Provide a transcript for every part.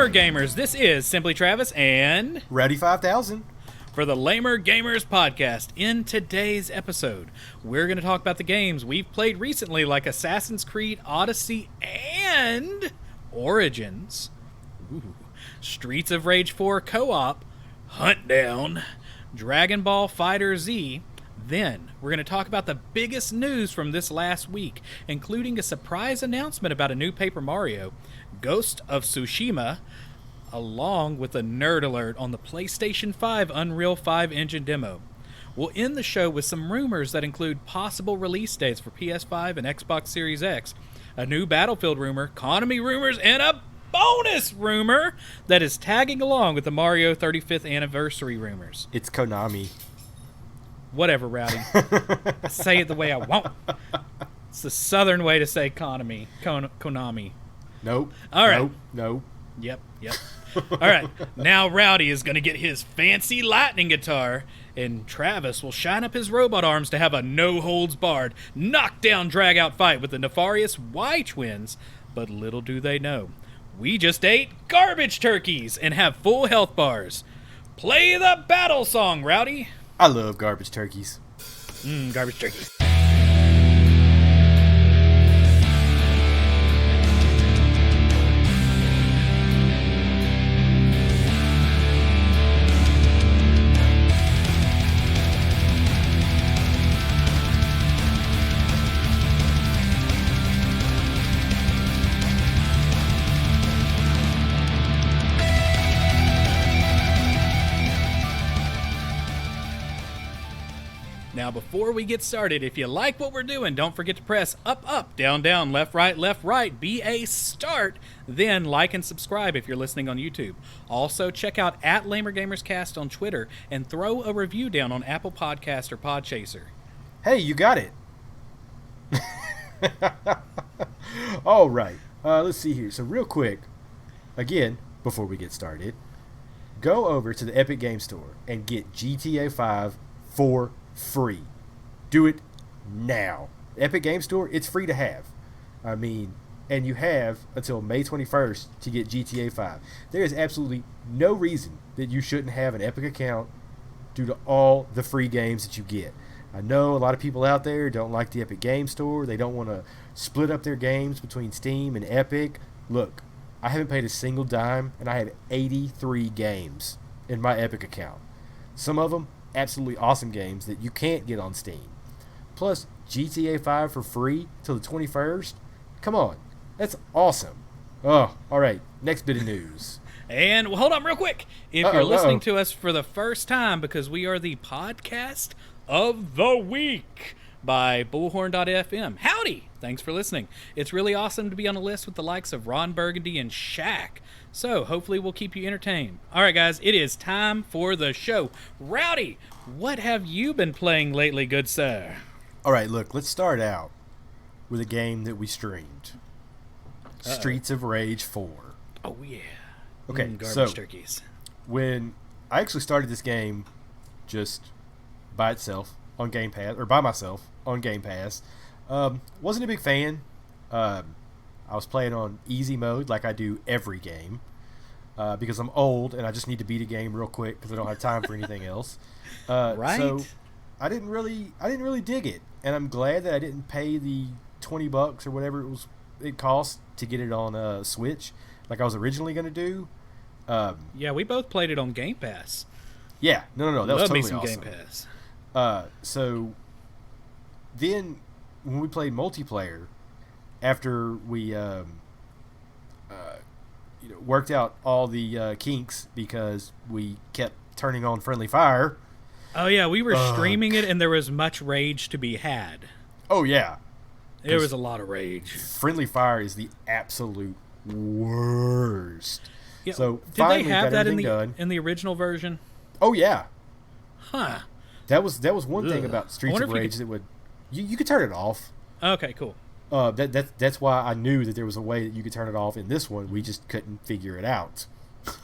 Lamer Gamers, this is Simply Travis and Rowdy 5000 for the Lamer Gamers podcast. In today's episode, we're going to talk about the games we've played recently, like Assassin's Creed Odyssey and Origins, Streets of Rage 4 Co-op, Huntdown, Dragon Ball Fighter Z. Then, we're going to talk about the biggest news from this last week, including a surprise announcement about a new Paper Mario, Ghost of Tsushima, along with a nerd alert on the PlayStation 5 Unreal 5 engine demo. We'll end the show with some rumors that include possible release dates for PS5 and Xbox Series X, a new Battlefield rumor, Konami rumors, and a bonus rumor that is tagging along with the Mario 35th anniversary rumors. It's Konami. Whatever, Rowdy. Say it the way I want. It's the southern way to say Konami. Konami. Nope. All right. Nope. Yep. All right. Now Rowdy is going to get his fancy lightning guitar, and Travis will shine up his robot arms to have a no-holds-barred, knockdown, drag-out fight with the nefarious Y-Twins. But little do they know, we just ate garbage turkeys and have full health bars. Play the battle song, Rowdy. I love garbage turkeys. Garbage turkeys. Now, before we get started, if you like what we're doing, don't forget to press up, up, down, down, left, right, be a start. Then like and subscribe if you're listening on YouTube. Also, check out @LamerGamersCast on Twitter and throw a review down on Apple Podcast or Podchaser. Hey, you got it. All right. Let's see here. So real quick, again, before we get started, go over to the Epic Game Store and get GTA 5 for free. Do it now. Epic Game Store, it's free to have. I mean, and you have until May 21st to get GTA 5. There is absolutely no reason that you shouldn't have an Epic account due to all the free games that you get. I know a lot of people out there don't like the Epic Game Store. They don't want to split up their games between Steam and Epic. Look, I haven't paid a single dime, and I have 83 games in my Epic account. Some of them absolutely awesome games that you can't get on Steam. Plus, GTA 5 for free till the 21st? Come on. That's awesome. Oh, all right. Next bit of news. And well, hold on real quick. If you're listening to us for the first time, because we are the podcast of the week by Bullhorn.fm. Howdy! Thanks for listening. It's really awesome to be on a list with the likes of Ron Burgundy and Shaq. So, hopefully we'll keep you entertained. All right, guys, it is time for the show. Rowdy, what have you been playing lately, good sir? All right, look, let's start out with a game that we streamed. Streets of Rage 4. Oh, yeah. Okay, garbage turkeys. When I actually started this game just by itself on Game Pass, or by myself on Game Pass, wasn't a big fan. I was playing on easy mode like I do every game because I'm old and I just need to beat a game real quick because I don't have time for anything else. Right. So I didn't really dig it, and I'm glad that I didn't pay the $20 or whatever it cost to get it on Switch like I was originally going to do. Yeah, we both played it on Game Pass. Yeah, no, that was totally some awesome. Game Pass. So then when we played multiplayer, after we worked out all the kinks because we kept turning on friendly fire. Oh yeah, we were streaming it and there was much rage to be had. Oh yeah. There was a lot of rage. Friendly fire is the absolute worst. Yeah, so did they have that in the original version? Oh yeah. Huh. That was one thing about Streets of Rage that would you could turn it off. Okay, cool. That's why I knew that there was a way that you could turn it off in this one. We just couldn't figure it out.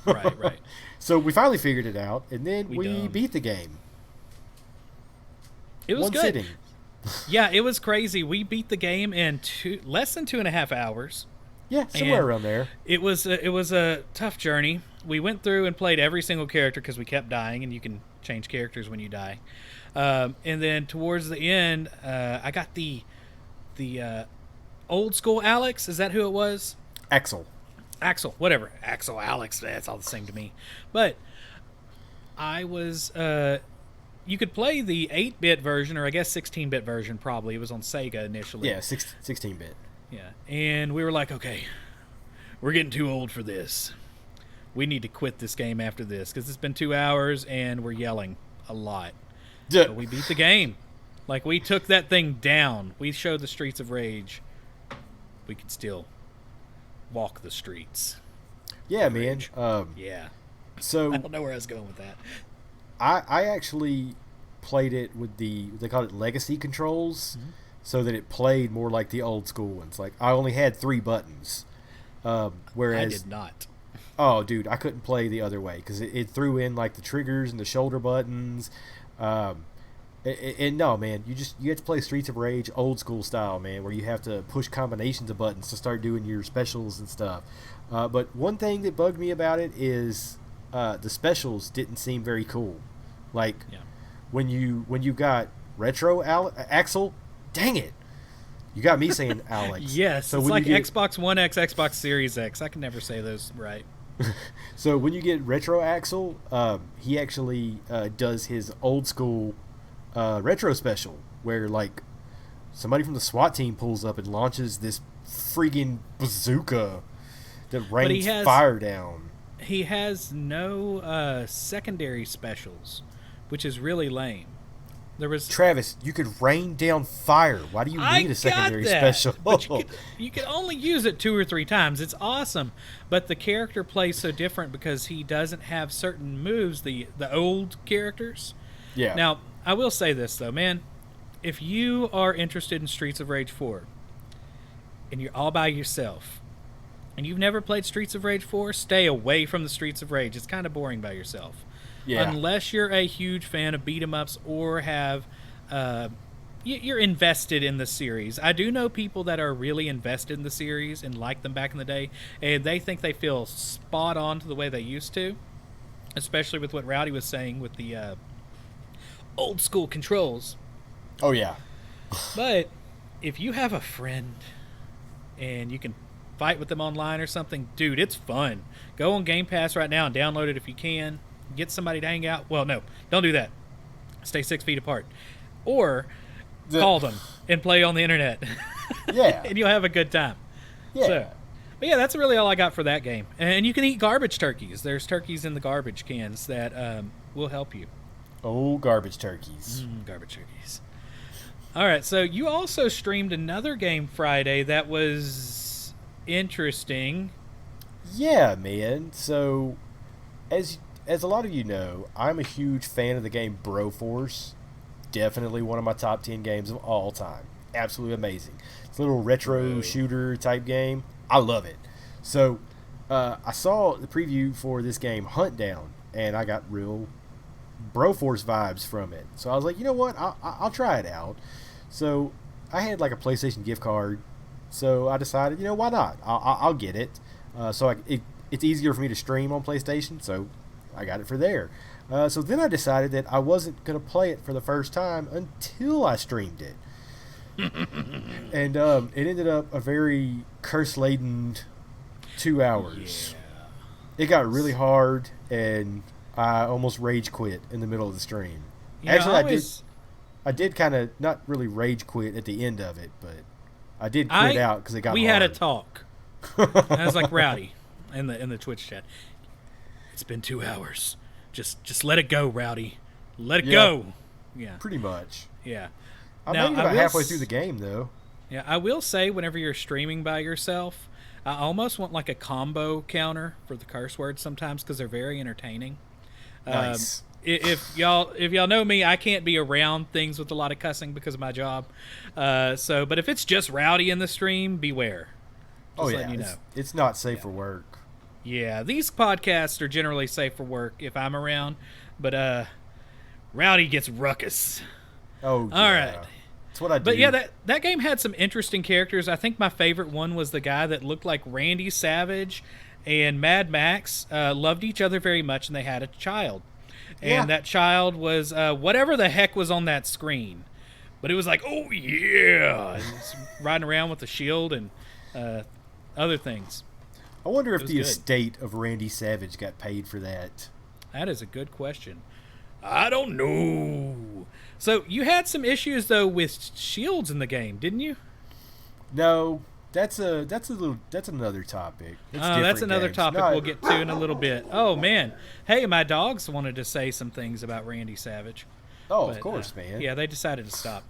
Right. So we finally figured it out, and then we beat the game. It was one good. Sitting. Yeah, it was crazy. We beat the game in less than 2.5 hours. Yeah, somewhere around there. It was a tough journey. We went through and played every single character because we kept dying, and you can change characters when you die. And then towards the end, I got the old school Alex. Is that who it was? Axel, whatever. Axel, Alex. That's all the same to me. But I was. You could play the 8-bit version, or I guess 16-bit version. Probably it was on Sega initially. Yeah, 16-bit. Yeah, and we were like, okay, we're getting too old for this. We need to quit this game after this because it's been 2 hours and we're yelling a lot. Yeah. But we beat the game. Like, we took that thing down. We showed the Streets of Rage. We could still walk the streets. Yeah, man. Yeah. So I don't know where I was going with that. I actually played it with they called it legacy controls, so that it played more like the old school ones. Like, I only had 3 buttons, whereas I did not. Oh, dude, I couldn't play the other way because it threw in like the triggers and the shoulder buttons. And no, man, you have to play Streets of Rage old school style, man, where you have to push combinations of buttons to start doing your specials and stuff. But one thing that bugged me about it is the specials didn't seem very cool. Like, when you got Retro Axel, dang it. You got me saying Alex. Yes, so it's like Xbox One X, Xbox Series X. I can never say those right. So when you get Retro Axel, he actually does his old school retro special where, like, somebody from the SWAT team pulls up and launches this freaking bazooka that rains fire down. He has no secondary specials, which is really lame. Travis, you could rain down fire. Why do you need a secondary special? But you could only use it 2 or 3 times. It's awesome, but the character plays so different because he doesn't have certain moves. The old characters. Yeah. Now, I will say this though, man. If you are interested in Streets of Rage 4, and you're all by yourself, and you've never played Streets of Rage 4, stay away from the Streets of Rage. It's kind of boring by yourself. Yeah. Unless you're a huge fan of beat-em-ups or have you're invested in the series. I do know people that are really invested in the series and like them back in the day, and they think they feel spot on to the way they used to, especially with what Rowdy was saying with the old school controls. Oh, yeah. But if you have a friend and you can fight with them online or something, dude, it's fun. Go on Game Pass right now and download it if you can. Get somebody to hang out. Well, no, don't do that. Stay 6 feet apart. Or call them and play on the internet. Yeah. And you'll have a good time. Yeah. So, but yeah, that's really all I got for that game. And you can eat garbage turkeys. There's turkeys in the garbage cans that will help you. Oh, garbage turkeys. Garbage turkeys. All right, so you also streamed another game Friday that was interesting. Yeah, man. So, as a lot of you know, I'm a huge fan of the game Broforce. Definitely one of my top 10 games of all time. Absolutely amazing. It's a little retro shooter type game. I love it. So, I saw the preview for this game, Huntdown, and I got real Broforce vibes from it. So I was like, you know what? I'll try it out. So I had like a PlayStation gift card. So I decided, you know, why not? I'll get it. It's easier for me to stream on PlayStation, so I got it for there. So then I decided that I wasn't going to play it for the first time until I streamed it. And it ended up a very curse-laden 2 hours. Yeah. It got really hard, and I almost rage quit in the middle of the stream. Yeah, actually, I did kind of not really rage quit at the end of it, but I did quit out because it got hard. We had a talk. I was like, Rowdy in the Twitch chat. It's been 2 hours. Just let it go, Rowdy. Let it go. Yeah. Pretty much. Yeah. I made it about halfway through the game, though. Yeah, I will say, whenever you're streaming by yourself, I almost want like a combo counter for the curse words sometimes because they're very entertaining. Nice. If y'all know me, I can't be around things with a lot of cussing because of my job. But if it's just Rowdy in the stream, beware. Just letting you know. It's not safe for work. Yeah, these podcasts are generally safe for work if I'm around, but Rowdy gets ruckus. Oh, yeah. All right. That's what I do. But yeah, that game had some interesting characters. I think my favorite one was the guy that looked like Randy Savage and Mad Max loved each other very much, and they had a child. And that child was whatever the heck was on that screen. But it was like, oh, yeah. And it's riding around with a shield and other things. I wonder if the estate of Randy Savage got paid for that. That is a good question. I don't know. So you had some issues, though, with shields in the game, didn't you? No. That's another topic. That's another topic we'll get to in a little bit. Oh, man. Hey, my dogs wanted to say some things about Randy Savage. Oh, of course, man. Yeah, they decided to stop.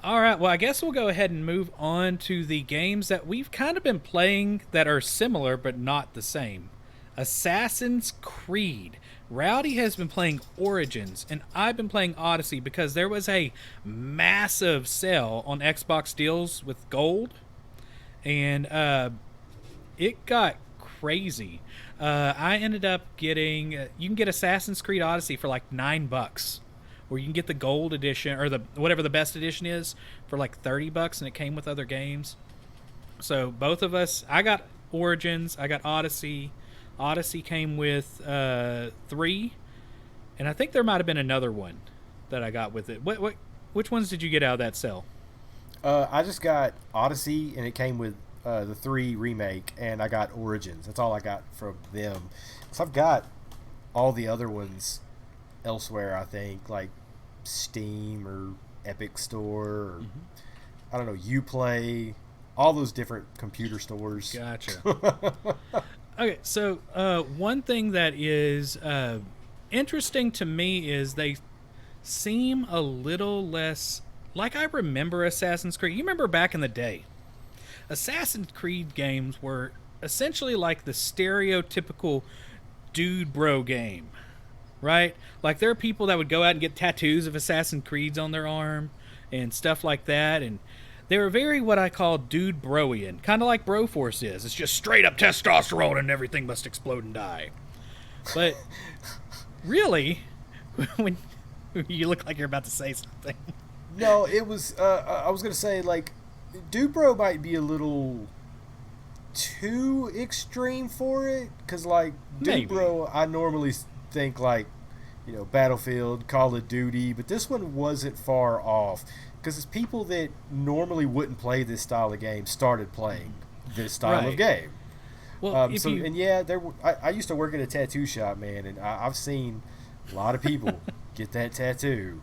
All right, well, I guess we'll go ahead and move on to the games that we've kind of been playing that are similar but not the same. Assassin's Creed. Rowdy has been playing Origins, and I've been playing Odyssey because there was a massive sale on Xbox deals with gold, and it got crazy. I ended up getting... you can get Assassin's Creed Odyssey for like $9, or you can get the gold edition, or the whatever the best edition is, for like $30, and it came with other games. So both of us... I got Origins, I got Odyssey... Odyssey came with 3, and I think there might have been another one that I got with it. Which ones did you get out of that sale? I just got Odyssey, and it came with the 3 remake, and I got Origins. That's all I got from them. So I've got all the other ones elsewhere, I think, like Steam or Epic Store, or I don't know, Uplay, all those different computer stores. Gotcha. Okay, so one thing that is interesting to me is they seem a little less like I remember Assassin's Creed. You remember back in the day, Assassin's Creed games were essentially like the stereotypical dude bro game, right? Like there are people that would go out and get tattoos of Assassin's Creeds on their arm and stuff like that, and they were very what I call dude broian, kind of like Broforce is. It's just straight up testosterone and everything must explode and die. But really, when you look like you're about to say something. No, it was, I was going to say, like, dude bro might be a little too extreme for it. Because, like, dude bro, I normally think, like, you know, Battlefield, Call of Duty. But this one wasn't far off. Because it's people that normally wouldn't play this style of game started playing this style of game. Well, I used to work at a tattoo shop, man, and I've seen a lot of people get that tattoo.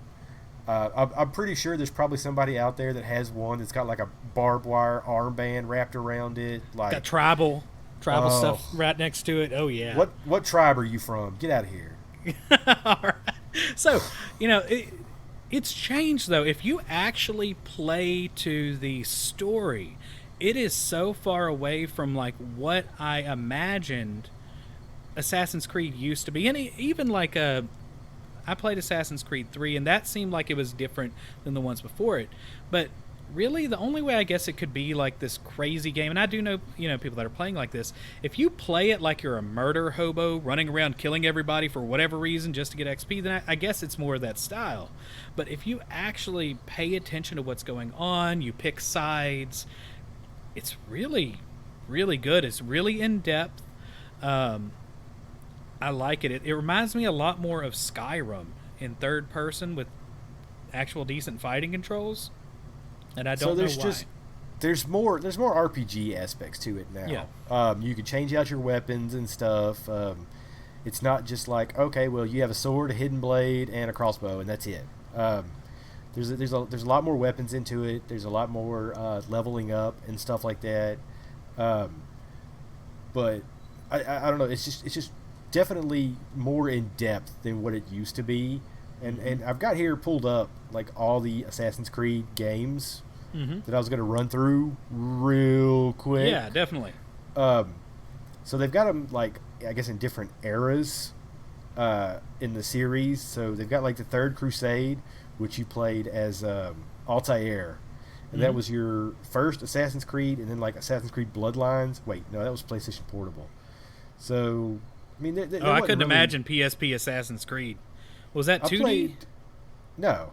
I'm pretty sure there's probably somebody out there that has one that's got like a barbed wire armband wrapped around it, like got tribal stuff right next to it. Oh yeah. What tribe are you from? Get out of here. All right. So it's changed, though. If you actually play to the story, it is so far away from, like, what I imagined Assassin's Creed used to be. And even, like, I played Assassin's Creed 3, and that seemed like it was different than the ones before it. But really, the only way I guess it could be, like, this crazy game, and I do know, people that are playing like this, if you play it like you're a murder hobo running around killing everybody for whatever reason just to get XP, then I guess it's more of that style. But if you actually pay attention to what's going on, you pick sides, it's really, really good. It's really in-depth. I like it. It reminds me a lot more of Skyrim in third person with actual decent fighting controls. And I don't know why. There's more RPG aspects to it now. Yeah. You can change out your weapons and stuff. It's not just like, okay, well, you have a sword, a hidden blade, and a crossbow, and that's it. There's a lot more weapons into it. There's a lot more leveling up and stuff like that. But I don't know. It's just definitely more in depth than what it used to be. And I've got here pulled up like all the Assassin's Creed games that I was going to run through real quick. Yeah, definitely. So they've got them like, I guess, in different eras in the series. So they've got like the Third Crusade, which you played as Altair. And that was your first Assassin's Creed, and then like Assassin's Creed Bloodlines. Wait, no, that was PlayStation Portable. So, I mean, I couldn't imagine PSP Assassin's Creed. Was that 2D? No.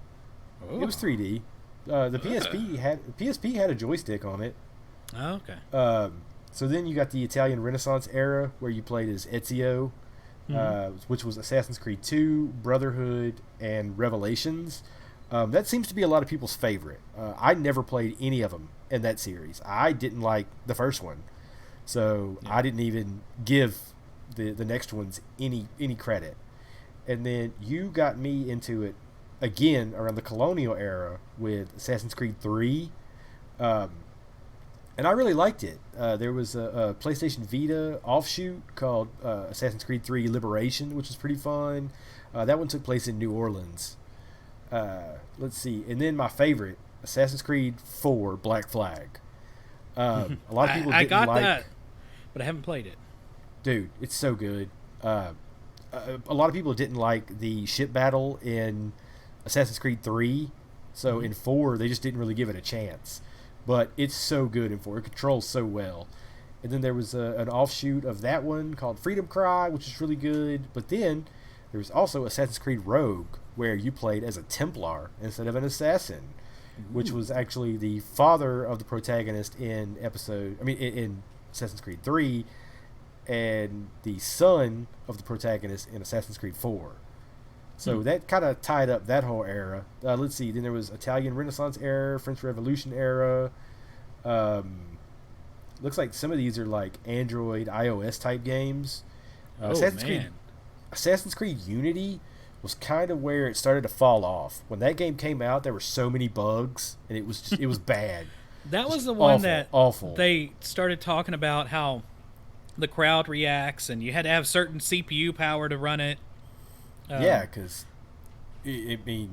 It was 3D. The PSP had a joystick on it. Oh, okay. So then you got the Italian Renaissance era where you played as Ezio, which was Assassin's Creed 2, Brotherhood, and Revelations. That seems to be a lot of people's favorite. I never played any of them in that series. I didn't like the first one, so I didn't even give the next ones any credit. And then you got me into it again around the colonial era with Assassin's Creed 3. And I really liked it. There was a PlayStation Vita offshoot called Assassin's Creed 3 Liberation, which was pretty fun. That one took place in New Orleans. Let's see. And then my favorite, Assassin's Creed 4 Black Flag. A lot of people I didn't got like that, but I haven't played it. Dude, it's so good. A lot of people didn't like the ship battle in Assassin's Creed 3, so in 4 they just didn't really give it a chance. But it's so good in 4. It controls so well. And then there was an offshoot of that one called Freedom Cry, which is really good. But then there was also Assassin's Creed Rogue, where you played as a Templar instead of an assassin, which was actually the father of the protagonist in Assassin's Creed 3, and the son of the protagonist in Assassin's Creed 4. So that kind of tied up that whole era. Let's see. Then there was Italian Renaissance era, French Revolution era. Looks like some of these are like Android, iOS type games. Assassin's Creed Unity was kind of where it started to fall off. When that game came out, there were so many bugs, and it was bad. That was the one awful. They started talking about how the crowd reacts, and you had to have certain CPU power to run it. Because Unity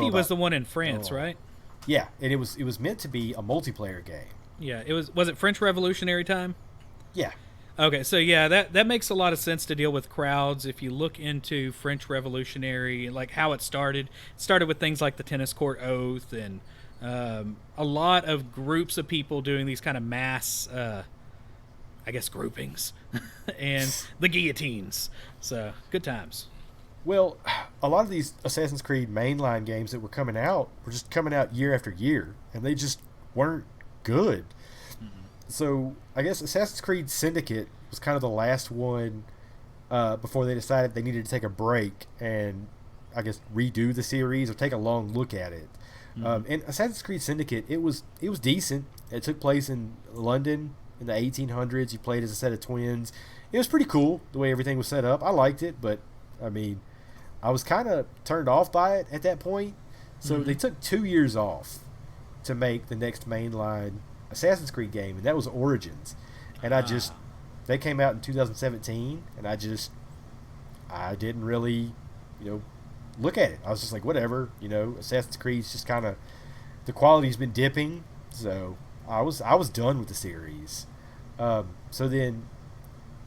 was the one in France, right? Yeah, and it was meant to be a multiplayer game. Yeah, it was. Was it French Revolutionary time? Yeah. Okay, so yeah, that makes a lot of sense to deal with crowds. If you look into French Revolutionary, like how it started with things like the tennis court oath and a lot of groups of people doing these kind of mass, groupings, and the guillotines. So good times. Well, a lot of these Assassin's Creed mainline games that were just coming out year after year, and they just weren't good. So I guess Assassin's Creed Syndicate was kind of the last one before they decided they needed to take a break and I guess redo the series or take a long look at it. And Assassin's Creed Syndicate, it was decent. It took place in London in the 1800s. You played as a set of twins. It was pretty cool the way everything was set up. I liked it, but I mean, I was kind of turned off by it at that point. So they took 2 years off to make the next mainline Assassin's Creed game, and that was Origins. And they came out in 2017, and I didn't really, look at it. I was just like, whatever, Assassin's Creed's just kind of, the quality's been dipping, so I was done with the series. So then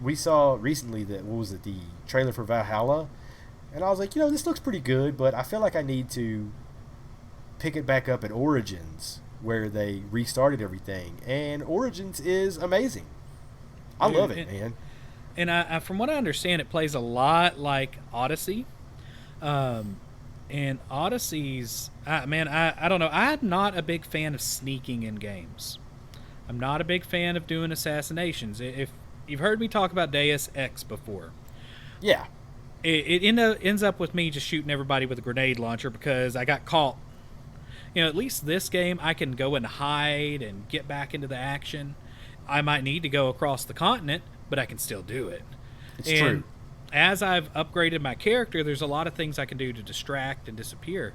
we saw recently the trailer for Valhalla, and I was like, this looks pretty good, but I feel like I need to pick it back up at Origins, where they restarted everything, and Origins is amazing. I love it, man. And I, from what I understand, it plays a lot like Odyssey. And Odyssey's, I don't know. I'm not a big fan of sneaking in games. I'm not a big fan of doing assassinations. If you've heard me talk about Deus Ex before, yeah, it ends up with me just shooting everybody with a grenade launcher because I got caught. At least this game, I can go and hide and get back into the action. I might need to go across the continent, but I can still do it. It's true. As I've upgraded my character, there's a lot of things I can do to distract and disappear.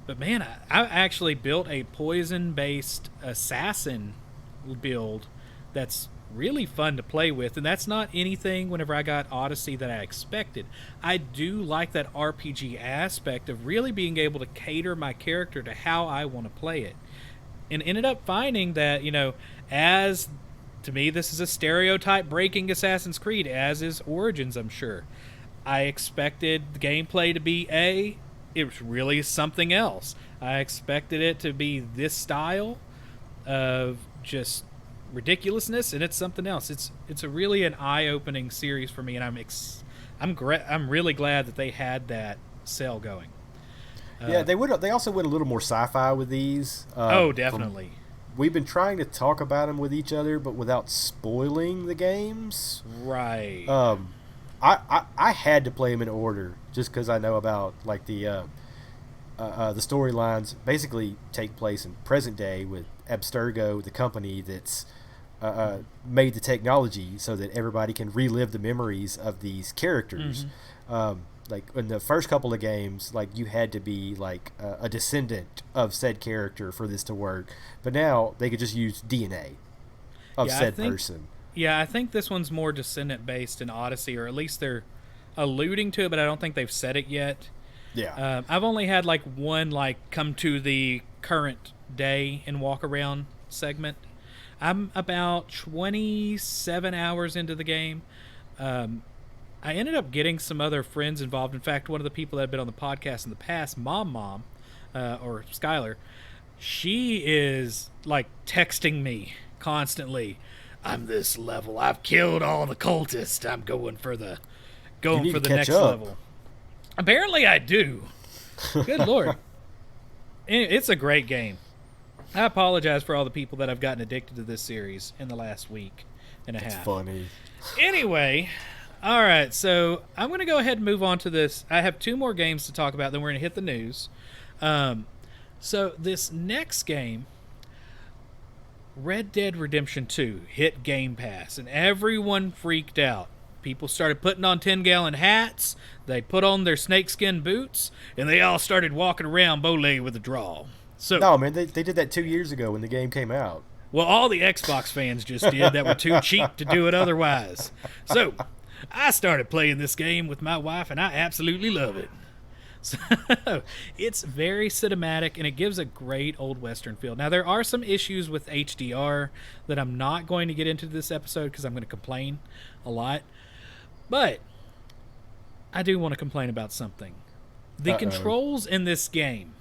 But man, I actually built a poison-based assassin build that's really fun to play with, and that's not anything whenever I got Odyssey that I expected. I do like that RPG aspect of really being able to cater my character to how I want to play it, and ended up finding that, as to me this is a stereotype breaking Assassin's Creed, as is Origins, I'm sure. I expected the gameplay to be it was really something else. I expected it to be this style of just ridiculousness, and it's something else. It's a really an eye-opening series for me, and I'm really glad that they had that sale going. Yeah, they would. They also went a little more sci-fi with these. Oh, definitely. We've been trying to talk about them with each other, but without spoiling the games. Right. I had to play them in order just because I know about like the storylines. Basically, take place in present day with Abstergo, the company that's made the technology so that everybody can relive the memories of these characters. Like in the first couple of games, like you had to be like a descendant of said character for this to work, but now they could just use DNA of said person. Yeah, I think this one's more descendant based in Odyssey, or at least they're alluding to it, but I don't think they've said it yet. Yeah, I've only had like one like come to the current day and walk around segment. I'm about 27 hours into the game. I ended up getting some other friends involved. In fact, one of the people that had been on the podcast in the past, Mom, or Skylar, she is like texting me constantly. I'm this level. I've killed all the cultists. I'm going for the next level. Apparently, I do. Good Lord, it's a great game. I apologize for all the people that have gotten addicted to this series in the last week and a half. It's funny. Anyway. All right, so I'm going to go ahead and move on to this. I have two more games to talk about, then we're going to hit the news. So this next game, Red Dead Redemption 2, hit Game Pass, and everyone freaked out. People started putting on 10-gallon hats, they put on their snakeskin boots, and they all started walking around bow-legged with a draw. So, no, man, they did that 2 years ago when the game came out. Well, all the Xbox fans just did that were too cheap to do it otherwise. So I started playing this game with my wife, and I absolutely love it. So it's very cinematic, and it gives a great old Western feel. Now, there are some issues with HDR that I'm not going to get into this episode because I'm going to complain a lot. But I do want to complain about something. The controls in this game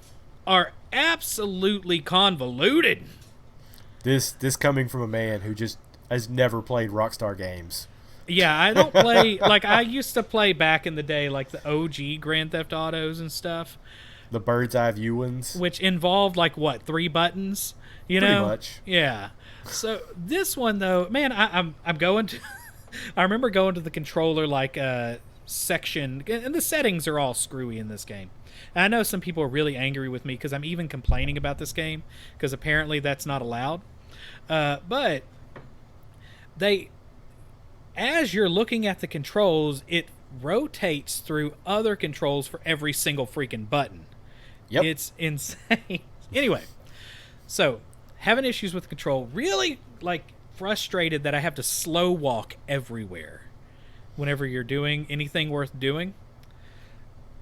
are absolutely convoluted. This coming from a man who just has never played Rockstar games. Yeah, I don't play, like, I used to play back in the day, like, the OG Grand Theft Autos and stuff. The bird's eye view ones. Which involved, like, what, 3 buttons? You Pretty know? much. Yeah. So, this one, though, man, I'm going to, I remember going to the controller, like, section, and the settings are all screwy in this game. And I know some people are really angry with me because I'm even complaining about this game, because apparently that's not allowed. But as you're looking at the controls, it rotates through other controls for every single freaking button. Yep. It's insane. Anyway, so having issues with control, really like frustrated that I have to slow walk everywhere whenever you're doing anything worth doing.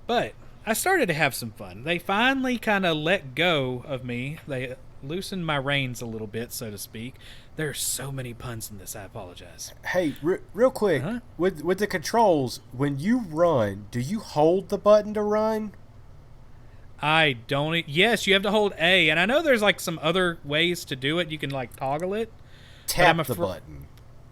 But I started to have some fun. They finally kind of let go of me. They loosened my reins a little bit, so to speak. There are so many puns in this. I apologize. Hey, real quick, with the controls, when you run, do you hold the button to run? I don't. Yes, you have to hold A, and I know there's like some other ways to do it. You can like toggle it. Tap the button.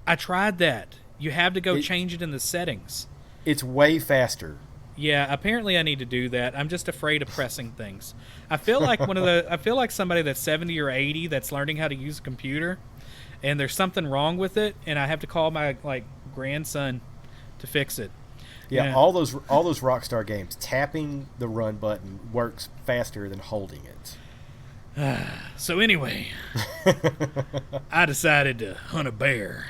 I tried that. You have to go change it in the settings. It's way faster. Yeah, apparently I need to do that. I'm just afraid of pressing things. I feel like I feel like somebody that's 70 or 80 that's learning how to use a computer, and there's something wrong with it, and I have to call my like grandson to fix it. Yeah, all those Rockstar games, tapping the run button works faster than holding it. So anyway, I decided to hunt a bear.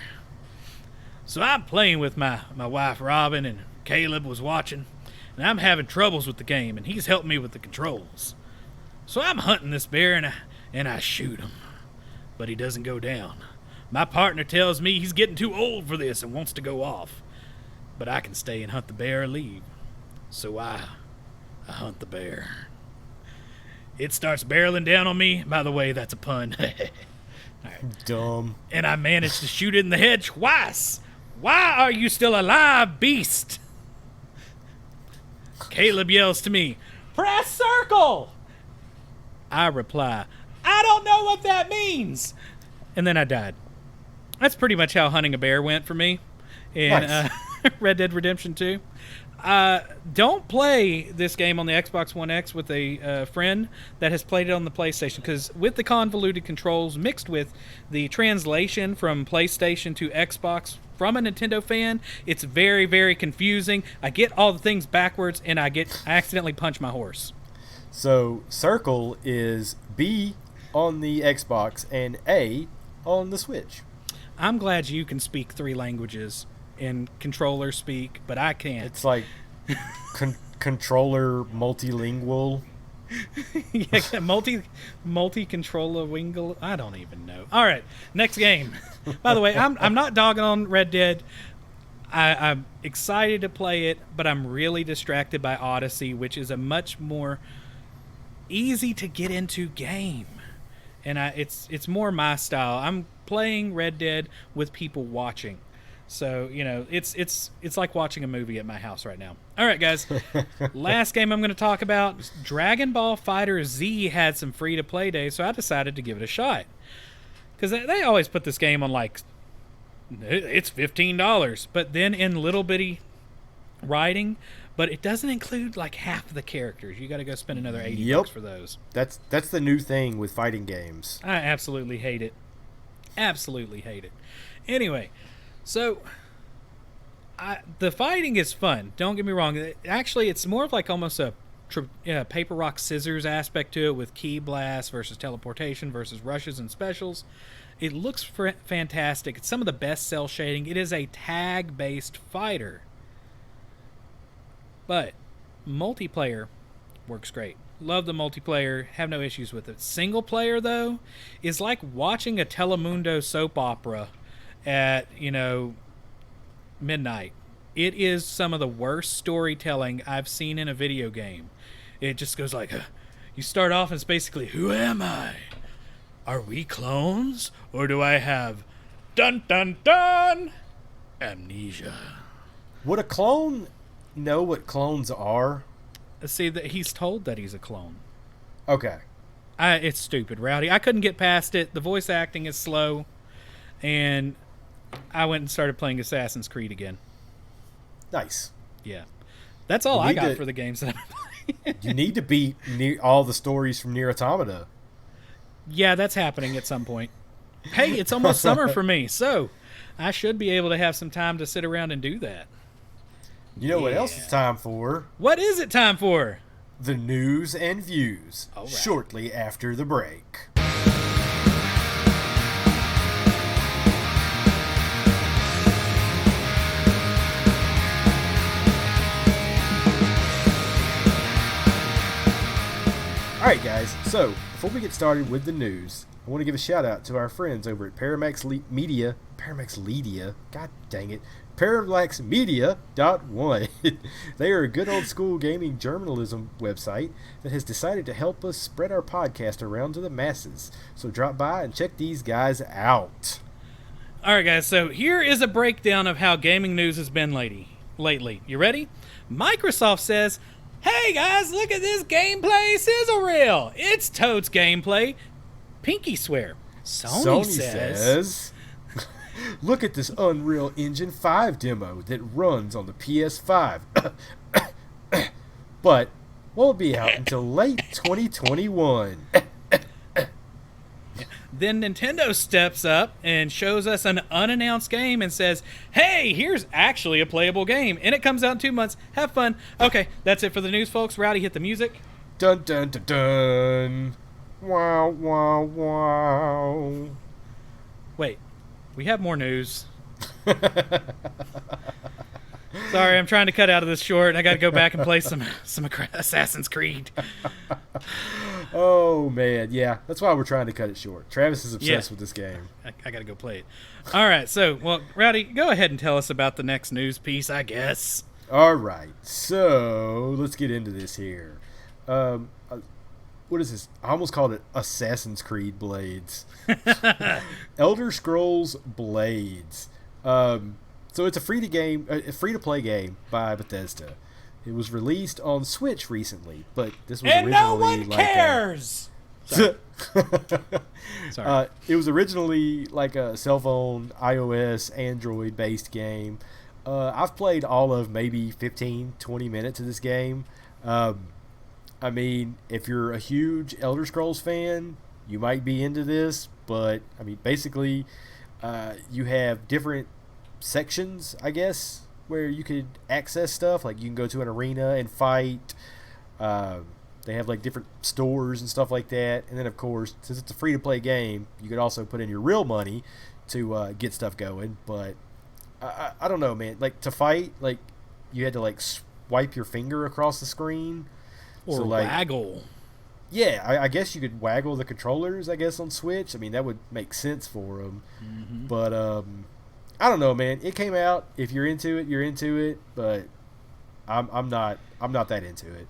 So I'm playing with my wife Robin, and Caleb was watching. And I'm having troubles with the game, and he's helping me with the controls. So I'm hunting this bear, and I shoot him. But he doesn't go down. My partner tells me he's getting too old for this and wants to go off. But I can stay and hunt the bear or leave. So I hunt the bear. It starts barreling down on me. By the way, that's a pun. Right. Dumb. And I managed to shoot it in the head twice. Why are you still alive, beast? Caleb yells to me, "Press circle!" I reply, "I don't know what that means." And then I died. That's pretty much how hunting a bear went for me in nice. Red Dead Redemption 2. Don't play this game on the Xbox One X with a friend that has played it on the PlayStation, because with the convoluted controls mixed with the translation from PlayStation to Xbox from a Nintendo fan, it's very, very confusing. I get all the things backwards, and I accidentally punch my horse. So circle is B on the Xbox and A on the Switch. I'm glad you can speak 3 languages in controller speak, but I can't. It's like controller multilingual. Yeah, multi-controller wingle. I don't even know. All right, next game. By the way, I'm not dogging on Red Dead. I'm excited to play it, but I'm really distracted by Odyssey, which is a much more easy to get into game, and it's more my style. I'm playing Red Dead with people watching. So, it's like watching a movie at my house right now. All right, guys. Last game I'm going to talk about, Dragon Ball Fighter Z had some free-to-play days, so I decided to give it a shot. Because they always put this game on, it's $15. But then in little bitty writing, but it doesn't include, half of the characters. You got to go spend another $80 for those. That's the new thing with fighting games. I absolutely hate it. Absolutely hate it. Anyway... So, the fighting is fun. Don't get me wrong. Actually, it's more of almost a paper, rock, scissors aspect to it, with key blast versus teleportation versus rushes and specials. It looks fantastic. It's some of the best cell shading. It is a tag-based fighter. But multiplayer works great. Love the multiplayer. Have no issues with it. Single player, though, is like watching a Telemundo soap opera at midnight. It is some of the worst storytelling I've seen in a video game. It just goes you start off and it's basically, who am I? Are we clones, or do I have dun dun dun amnesia? Would a clone know what clones are? See, that he's told that he's a clone. Okay. It's stupid, Rowdy. I couldn't get past it. The voice acting is slow, and I went and started playing Assassin's Creed again. Nice. Yeah. That's all I got for the games that I'm playing. You need to beat all the stories from Nier Automata. Yeah, that's happening at some point. Hey, it's almost summer for me, so I should be able to have some time to sit around and do that. You know what else it's time for? What is it time for? The news and views. All right. Shortly after the break. Alright guys, so before we get started with the news, I want to give a shout out to our friends over at Parallax Media, god dang it, ParallaxMedia.one. They are a good old school gaming journalism website that has decided to help us spread our podcast around to the masses. So drop by and check these guys out. Alright guys, so here is a breakdown of how gaming news has been lately. You ready? Microsoft says, hey guys, look at this gameplay sizzle reel. It's Toad's gameplay. Pinky swear. Sony says look at this Unreal Engine 5 demo that runs on the PS5. But won't be out until late 2021. Then Nintendo steps up and shows us an unannounced game and says, hey, here's actually a playable game. And it comes out in 2 months. Have fun. Okay, that's it for the news, folks. Rowdy, hit the music. Dun dun dun dun. Wow, wow, wow. Wait, we have more news. Sorry, I'm trying to cut out of this short. I got to go back and play some Assassin's Creed. Oh, man. Yeah, that's why we're trying to cut it short. Travis is obsessed with this game. I got to go play it. All right, so, Rowdy, go ahead and tell us about the next news piece, I guess. All right, so let's get into this here. What is this? I almost called it Assassin's Creed Blades. Elder Scrolls Blades. So it's a free-to-play game by Bethesda. It was released on Switch recently, but this was and originally no one cares. Sorry. Sorry. It was originally like a cell phone, iOS, Android-based game. I've played all of maybe 15, 20 minutes of this game. I mean, if you're a huge Elder Scrolls fan, you might be into this, but I mean, basically, you have different sections, I guess, where you could access stuff. Like you can go to an arena and fight. They have like different stores and stuff like that. And then, of course, since it's a free-to-play game, you could also put in your real money to get stuff going. But I don't know, man. Like to fight, like you had to like swipe your finger across the screen. Or like, waggle. Yeah, I guess you could waggle the controllers, I guess, on Switch. I mean, that would make sense for them. Mm-hmm. But I don't know, man. It came out. If you're into it, you're into it. But I'm not that into it.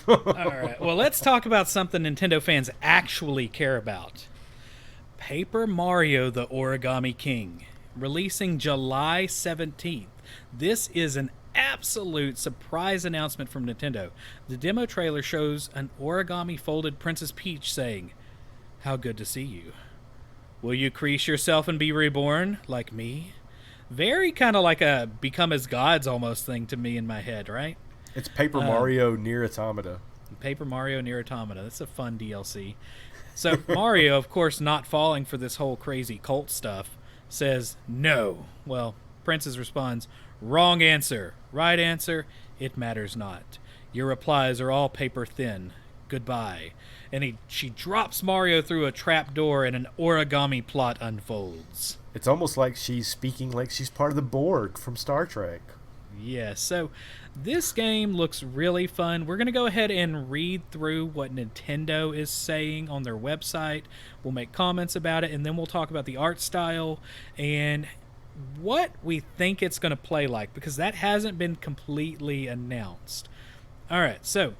All right. Well, let's talk about something Nintendo fans actually care about. Paper Mario: The Origami King, releasing July 17th. This is an absolute surprise announcement from Nintendo. The demo trailer shows an origami folded Princess Peach saying, "How good to see you. Will you crease yourself and be reborn, like me?" Very kind of like a become as gods almost thing to me in my head, right? It's Paper Mario Near Automata. Paper Mario Near Automata. That's a fun DLC. So Mario, of course, not falling for this whole crazy cult stuff, says no. Well, Princess responds, "Wrong answer. Right answer, it matters not. Your replies are all paper thin. Goodbye." And she drops Mario through a trap door and an origami plot unfolds. It's almost like she's speaking like she's part of the Borg from Star Trek. Yeah, so this game looks really fun. We're going to go ahead and read through what Nintendo is saying on their website. We'll make comments about it, and then we'll talk about the art style and what we think it's going to play like, because that hasn't been completely announced. All right, so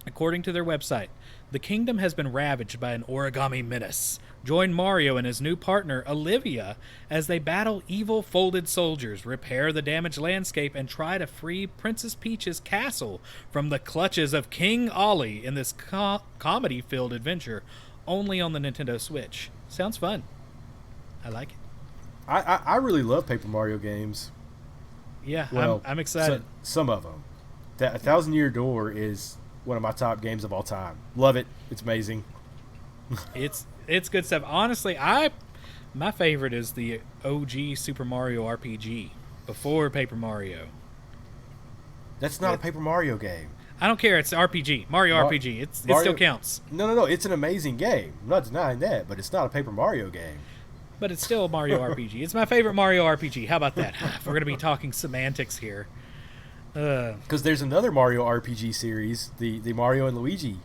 according to their website, the kingdom has been ravaged by an origami menace. Join Mario and his new partner, Olivia, as they battle evil folded soldiers, repair the damaged landscape, and try to free Princess Peach's castle from the clutches of King Ollie in this comedy-filled adventure only on the Nintendo Switch. Sounds fun. I like it. I really love Paper Mario games. Yeah, well, I'm excited. Some of them. That 1,000 Year Door is one of my top games of all time. Love it. It's amazing. It's good stuff. Honestly, my favorite is the OG Super Mario RPG before Paper Mario. That's not a Paper Mario game. I don't care. It's RPG. Mario RPG. It still counts. No. It's an amazing game. I'm not denying that, but it's not a Paper Mario game. But it's still a Mario RPG. It's my favorite Mario RPG. How about that? If we're going to be talking semantics here. Because there's another Mario RPG series, the Mario and Luigi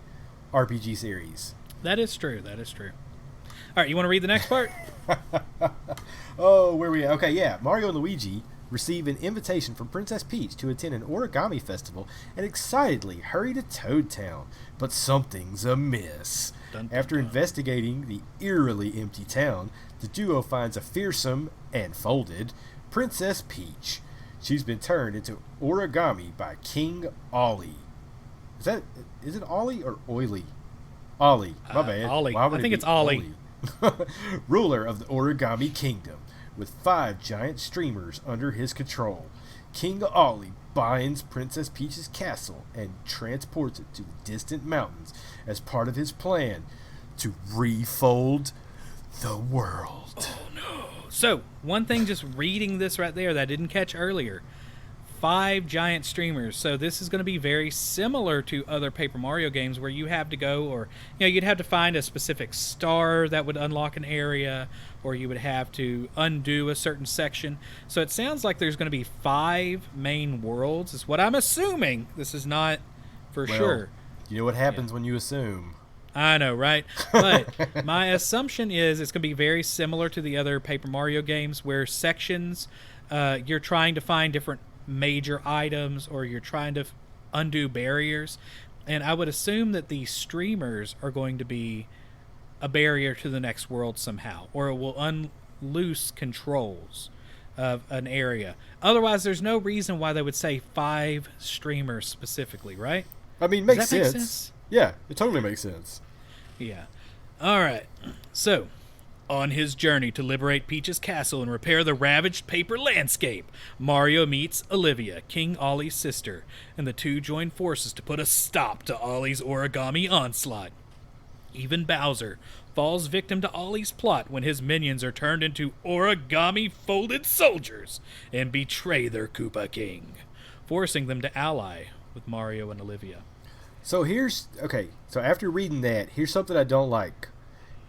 RPG series. That is true. All right, you want to read the next part? Oh, where we at? Okay, yeah. Mario and Luigi receive an invitation from Princess Peach to attend an origami festival and excitedly hurry to Toad Town. But something's amiss. Dun, dun, After dun. investigating the eerily empty town, the duo finds a fearsome and folded Princess Peach. She's been turned into origami by King Ollie. Is it Ollie or Oily? Ollie, my bad. Ollie. Why would I it think be it's Ollie. Ruler of the Origami Kingdom, with 5 giant streamers under his control. King Ollie binds Princess Peach's castle and transports it to the distant mountains as part of his plan to refold the world. Oh, no. So, one thing just reading this right there that I didn't catch earlier. 5 giant streamers. So this is going to be very similar to other Paper Mario games where you have to go, or you'd have to find a specific star that would unlock an area, or you would have to undo a certain section. So it sounds like there's going to be 5 main worlds, is what I'm assuming. This is not for sure. You know what happens when you assume. I know, right? But my assumption is it's going to be very similar to the other Paper Mario games where sections, you're trying to find different major items, or you're trying to undo barriers, and I would assume that the streamers are going to be a barrier to the next world somehow, or it will unloose controls of an area. Otherwise, there's no reason why they would say 5 streamers specifically, right? I mean, Does makes that make sense. sense? Yeah, it totally makes sense. Yeah. All right. So, On his journey to liberate Peach's castle and repair the ravaged paper landscape, Mario meets Olivia, King Ollie's sister, and the two join forces to put a stop to Ollie's origami onslaught. Even Bowser falls victim to Ollie's plot when his minions are turned into origami folded soldiers and betray their Koopa King, forcing them to ally with Mario and Olivia. So so after reading that, here's something I don't like.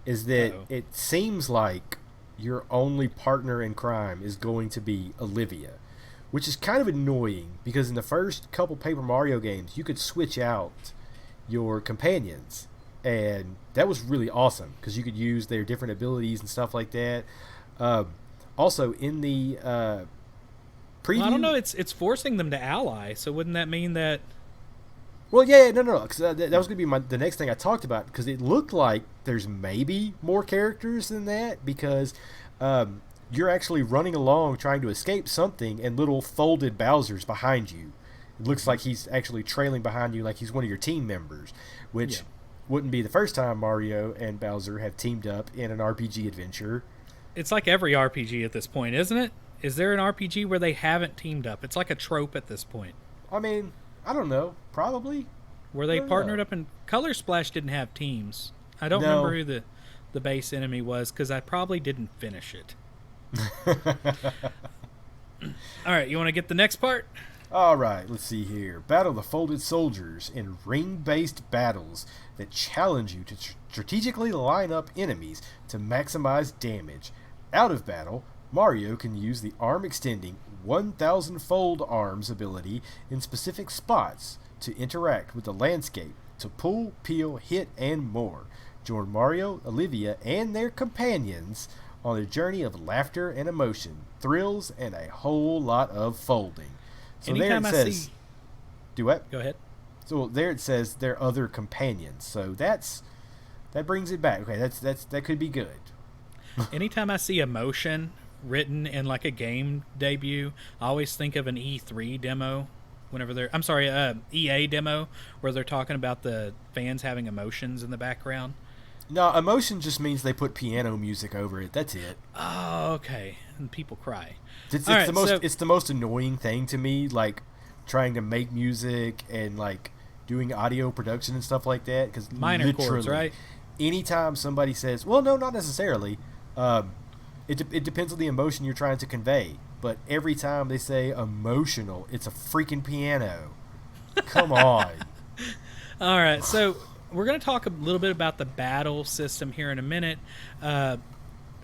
Is that it seems like your only partner in crime is going to be Olivia, which is kind of annoying because in the first couple Paper Mario games, you could switch out your companions, and that was really awesome because you could use their different abilities and stuff like that. Also, in the preview... Well, I don't know, it's forcing them to ally, so wouldn't that mean that... Well, yeah, no, because that was going to be the next thing I talked about, because it looked like there's maybe more characters than that, because you're actually running along trying to escape something, and little folded Bowser's behind you. It looks like he's actually trailing behind you like he's one of your team members, which wouldn't be the first time Mario and Bowser have teamed up in an RPG adventure. It's like every RPG at this point, isn't it? Is there an RPG where they haven't teamed up? It's like a trope at this point. I mean... I don't know. Probably. Were they partnered up in... Color Splash didn't have teams. I don't remember who the base enemy was because I probably didn't finish it. All right, you want to get the next part? All right, let's see here. Battle the Folded Soldiers in ring-based battles that challenge you to strategically line up enemies to maximize damage. Out of battle, Mario can use the arm-extending 1,000-fold arms ability in specific spots to interact with the landscape, to pull, peel, hit, and more. Join Mario, Olivia, and their companions on a journey of laughter and emotion, thrills, and a whole lot of folding. So Anytime there it says... Do what? Go ahead. So there it says their other companions. So that brings it back. Okay, that could be good. Anytime I see emotion written in like a game debut, I always think of an E3 demo whenever they're EA demo where they're talking about the fans having emotions in the background. No, emotion just means they put piano music over it. That's it. Oh, okay. And people cry. It's the most annoying thing to me, like trying to make music and like doing audio production and stuff like that, because minor chords, right? Anytime somebody says, well, no, not necessarily. It depends on the emotion you're trying to convey. But every time they say emotional, it's a freaking piano. Come on. All right, so we're going to talk a little bit about the battle system here in a minute.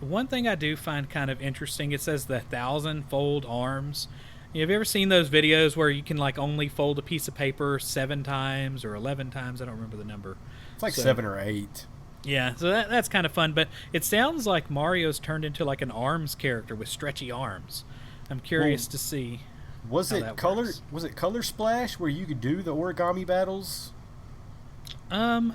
One thing I do find kind of interesting, it says the 1,000-fold arms. Have you ever seen those videos where you can like only fold a piece of paper 7 times or 11 times? I don't remember the number. It's like 7 or 8. Yeah, so that's kind of fun, but it sounds like Mario's turned into like an ARMS character with stretchy arms. I'm curious to see. Was it Color Splash where you could do the origami battles? I'm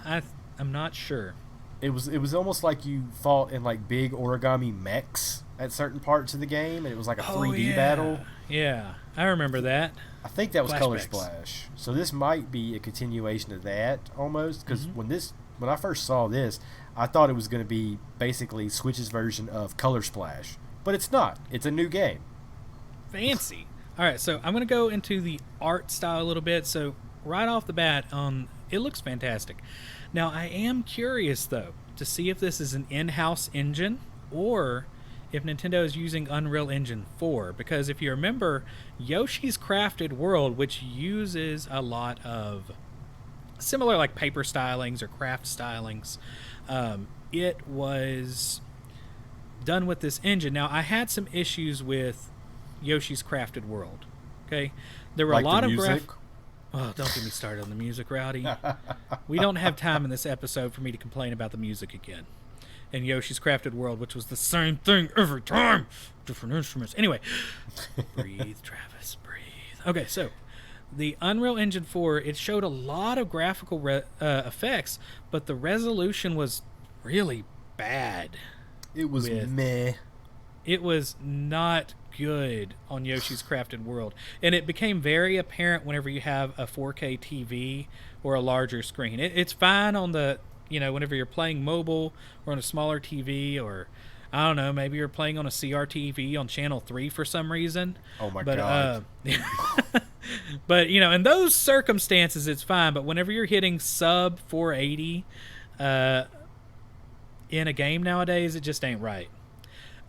not sure. It was almost like you fought in like big origami mechs at certain parts of the game, and it was like a 3D battle. Yeah, I remember that. I think that was Color Splash. So this might be a continuation of that almost, because when I first saw this, I thought it was going to be basically Switch's version of Color Splash, but it's not. It's a new game. Fancy. All right, so I'm going to go into the art style a little bit. So right off the bat, it looks fantastic. Now, I am curious, though, to see if this is an in-house engine or if Nintendo is using Unreal Engine 4. Because if you remember, Yoshi's Crafted World, which uses a lot of similar like paper stylings or craft stylings, it was done with this engine. Now, I had some issues with Yoshi's Crafted World. Okay, there were like a lot the of music. Oh, don't get me started on the music, Rowdy. We don't have time in this episode for me to complain about the music again. And Yoshi's Crafted World, which was the same thing every time, different instruments. Anyway, breathe, Travis, breathe. Okay, so the Unreal Engine 4, it showed a lot of graphical effects, but the resolution was really bad. It was meh. It was not good on Yoshi's Crafted World. And it became very apparent whenever you have a 4K TV or a larger screen. It's fine on the, whenever you're playing mobile or on a smaller TV or I don't know, maybe you're playing on a CRTV on channel 3 for some reason. Oh my god. But in those circumstances it's fine, but whenever you're hitting sub 480 in a game nowadays, it just ain't right.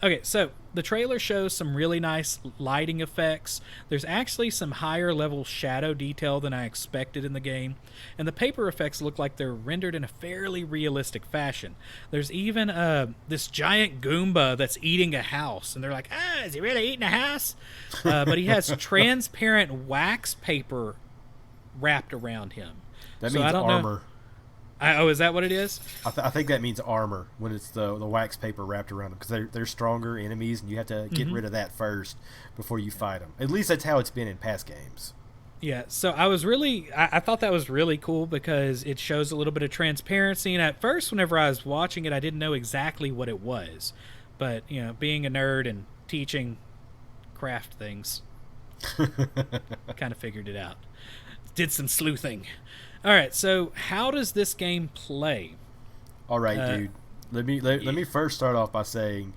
Okay, so the trailer shows some really nice lighting effects. There's actually some higher level shadow detail than I expected in the game, and the paper effects look like they're rendered in a fairly realistic fashion. There's even this giant Goomba that's eating a house, and they're like, is he really eating a house? But he has transparent wax paper wrapped around him. That means armor. Is that what it is? I think that means armor when it's the wax paper wrapped around them, because they're stronger enemies, and you have to get rid of that first before you fight them. At least that's how it's been in past games. Yeah, so I thought that was really cool because it shows a little bit of transparency, and at first whenever I was watching it I didn't know exactly what it was. But, being a nerd and teaching craft things, kind of figured it out. Did some sleuthing. All right, so how does this game play? All right, dude. Let me first start off by saying,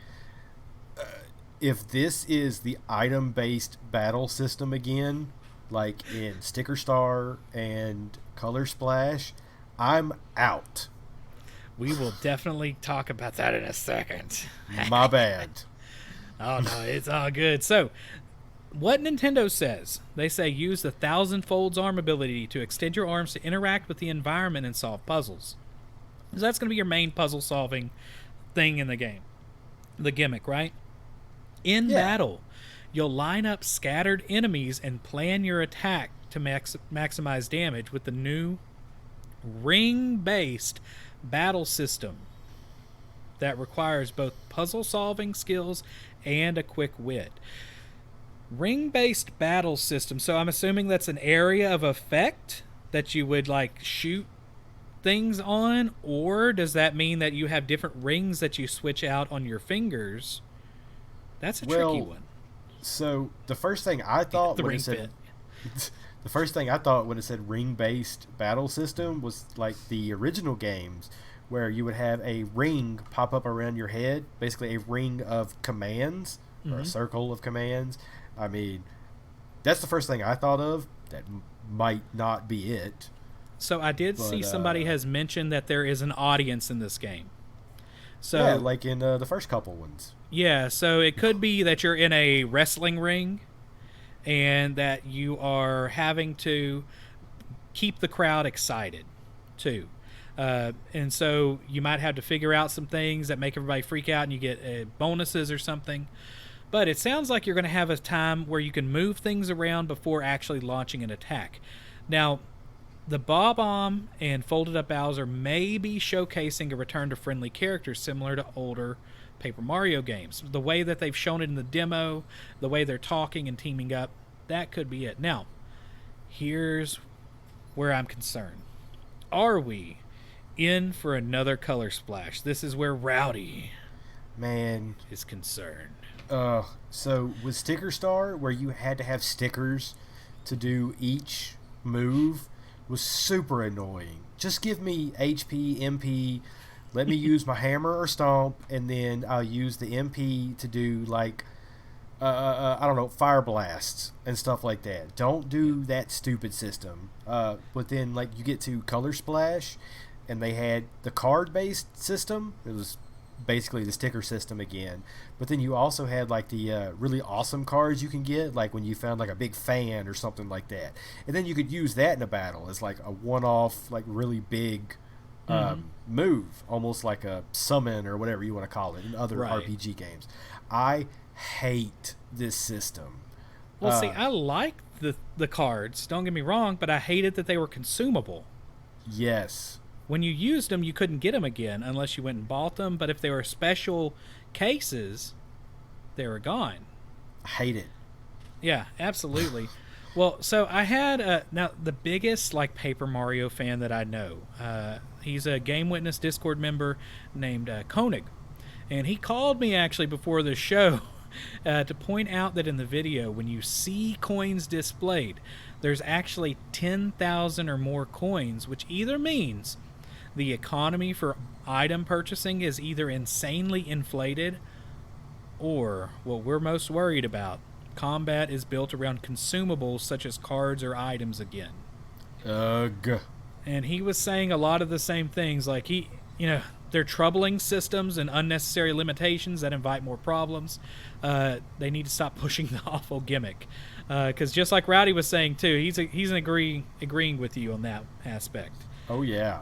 if this is the item-based battle system again, like in Sticker Star and Color Splash, I'm out. We will definitely talk about that in a second. My bad. Oh no, it's all good. So, what Nintendo says, they say use the 1,000 Folds arm ability to extend your arms to interact with the environment and solve puzzles. So that's going to be your main puzzle solving thing in the game. The gimmick, right? In battle, you'll line up scattered enemies and plan your attack to maximize damage with the new ring-based battle system that requires both puzzle solving skills and a quick wit. Ring-based battle system, so I'm assuming that's an area of effect that you would shoot things on, or does that mean that you have different rings that you switch out on your fingers? That's a tricky one. So the first thing I thought when it said the first thing I thought when it said ring-based battle system was like the original games, where you would have a ring pop up around your head, basically a ring of commands or a circle of commands. I mean, that's the first thing I thought of. That might not be it. So I did see somebody has mentioned that there is an audience in this game. So yeah, like in the first couple ones. Yeah, so it could be that you're in a wrestling ring and that you are having to keep the crowd excited too. And so you might have to figure out some things that make everybody freak out and you get bonuses or something. But it sounds like you're going to have a time where you can move things around before actually launching an attack. Now, the Bob-omb and Folded Up Bowser may be showcasing a return to friendly characters similar to older Paper Mario games. The way that they've shown it in the demo, the way they're talking and teaming up, that could be it. Now, here's where I'm concerned. Are we in for another Color Splash? This is where Rowdy is concerned. So with Sticker Star, where you had to have stickers to do each move, was super annoying. Just give me HP, MP, let me use my hammer or stomp, and then I'll use the MP to do I don't know, fire blasts and stuff like that. Don't do that stupid system. But then you get to Color Splash, and they had the card-based system. It was basically the sticker system again, but then you also had the really awesome cards you can get, like when you found a big fan or something like that, and then you could use that in a battle as a one-off really big move, almost like a summon or whatever you want to call it in other RPG games. I hate this system. Well, see, I like the cards, don't get me wrong, but I hated that they were consumable. Yes. When you used them, you couldn't get them again unless you went and bought them. But if they were special cases, they were gone. I hate it. Yeah, absolutely. Well, so I had now the biggest Paper Mario fan that I know. He's a Game Witness Discord member named Koenig, and he called me actually before the show to point out that in the video, when you see coins displayed, there's actually 10,000 or more coins, which either means the economy for item purchasing is either insanely inflated Or, what we're most worried about, combat is built around consumables such as cards or items again. Ugh. And he was saying a lot of the same things, like they're troubling systems and unnecessary limitations that invite more problems. They need to stop pushing the awful gimmick. Because just like Rowdy was saying too, he's agreeing with you on that aspect. Oh yeah.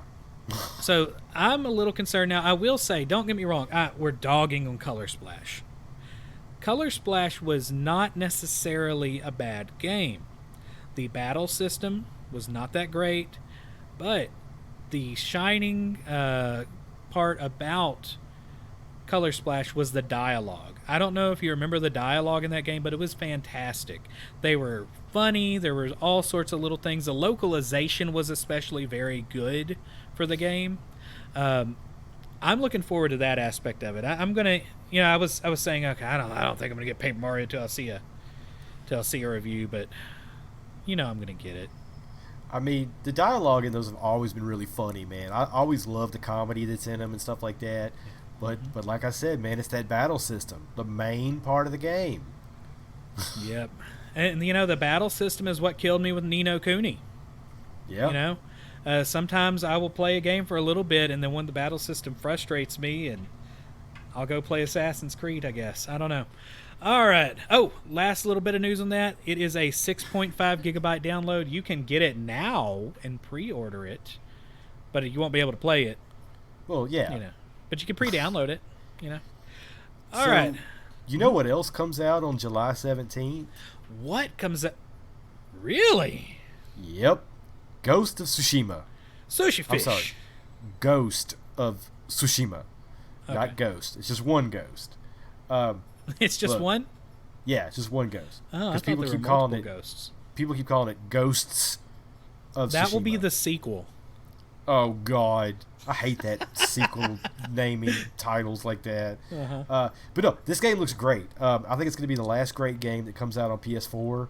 So I'm a little concerned now. I will say, don't get me wrong, we're dogging on Color Splash. Color Splash was not necessarily a bad game. The battle system was not that great, but the shining part about Color Splash was the dialogue. I don't know if you remember the dialogue in that game, but it was fantastic. They were funny. There were all sorts of little things. The localization was especially very good for the game. I'm looking forward to that aspect of it. I'm gonna, I was saying, okay, I don't think I'm gonna get Paper Mario till I see a review, but I'm gonna get it. I mean, the dialogue in those have always been really funny, man. I always love the comedy that's in them and stuff like that. But like I said, man, it's that battle system, the main part of the game. Yep. And the battle system is what killed me with Ni no Kuni. Yeah. Sometimes I will play a game for a little bit, and then when the battle system frustrates me, and I'll go play Assassin's Creed, I guess. I don't know. All right. Oh, last little bit of news on that. It is a 6.5 gigabyte download. You can get it now and pre-order it, but you won't be able to play it. Well, yeah. But you can pre-download it. All so, right. You know what else comes out on July 17th? What comes out? Really? Yep. Ghost of Tsushima. Sushi fish. I'm sorry. Ghost of Tsushima. Okay. Not ghost. It's just one ghost. It's just one? Yeah, it's just one ghost. Oh, I thought people there keep were calling multiple it ghosts. People keep calling it Ghosts of Tsushima. That will be the sequel. Oh God, I hate that sequel naming titles like that. Uh-huh. But no, this game looks great. I think it's going to be the last great game that comes out on PS4.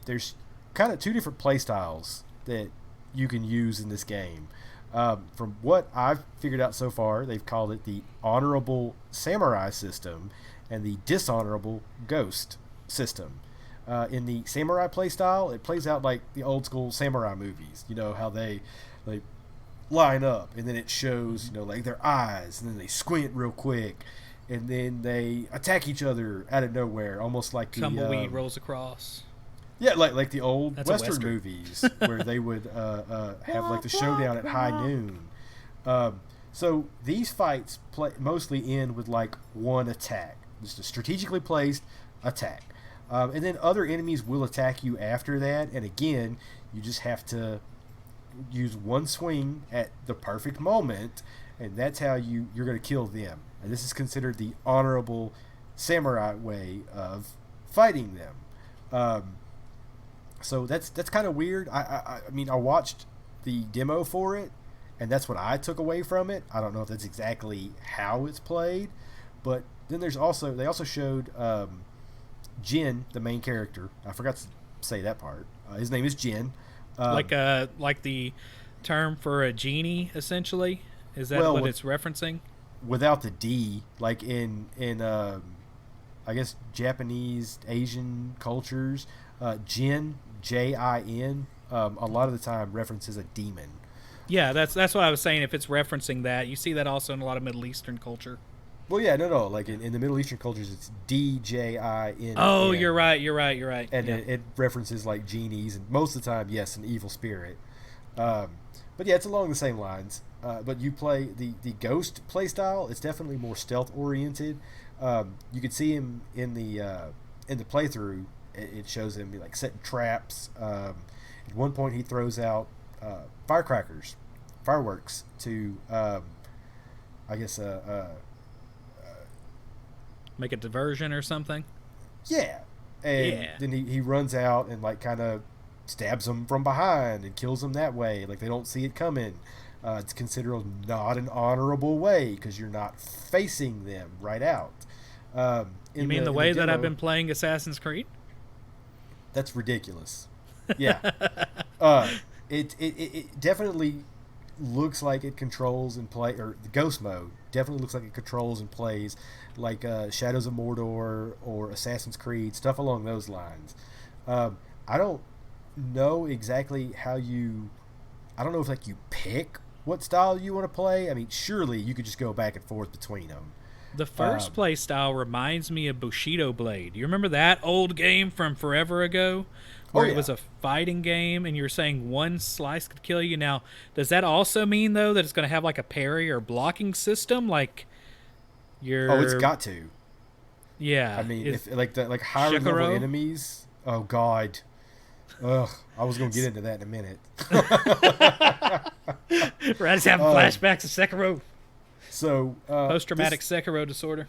There's kind of two different play styles that you can use in this game. From what I've figured out so far, they've called it the Honorable Samurai system and the Dishonorable Ghost system. In the Samurai playstyle, it plays out like the old school samurai movies. You know how they line up and then it shows like their eyes and then they squint real quick and then they attack each other out of nowhere, almost like Tumbleweed rolls across. Yeah, like the old Western Western movies where they would have like the showdown at high noon. So these fights mostly end with like one attack, just a strategically placed attack. And then other enemies will attack you after that, and again, you just have to use one swing at the perfect moment, and that's how you're going to kill them. And this is considered the honorable samurai way of fighting them. So that's kind of weird. I mean, I watched the demo for it, and that's what I took away from it. I don't know if that's exactly how it's played, but then they also showed Jin, the main character. I forgot to say that part. His name is Jin. Like the term for a genie, essentially. Is that what it's referencing? Without the D, like in I guess Japanese, Asian cultures, Jin, Jin, a lot of the time references a demon. Yeah, that's what I was saying. If it's referencing that, you see that also in a lot of Middle Eastern culture. Well, yeah, no. Like in the Middle Eastern cultures, it's DJIN. Oh, you're right. And it references like genies, and most of the time, yes, an evil spirit. But yeah, it's along the same lines. But you play the Ghost play style. It's definitely more stealth oriented. You can see him in the playthrough. It shows him like setting traps. At one point, he throws out fireworks to, I guess, make a diversion or something. Yeah, and then he runs out and like kind of stabs them from behind and kills them that way. Like they don't see it coming. It's considered not an honorable way because you're not facing them right out. You mean the way that I've been playing Assassin's Creed? That's ridiculous. Yeah. It definitely looks like it controls and play, or the ghost mode definitely looks like it controls and plays like Shadows of Mordor or Assassin's Creed, stuff along those lines. I don't know exactly how you. I don't know if like you pick what style you want to play. I mean, surely you could just go back and forth between them. The first play style reminds me of Bushido Blade. You remember that old game from forever ago? Where it was a fighting game and you're saying one slice could kill you. Now, does that also mean, though, that it's going to have like a parry or blocking system? Like your... Oh, it's got to. Yeah. I mean, if like higher level enemies... Oh, God. Ugh, I was going to get into that in a minute. Rad's having flashbacks of Sekiro. So post-traumatic Sekiro disorder.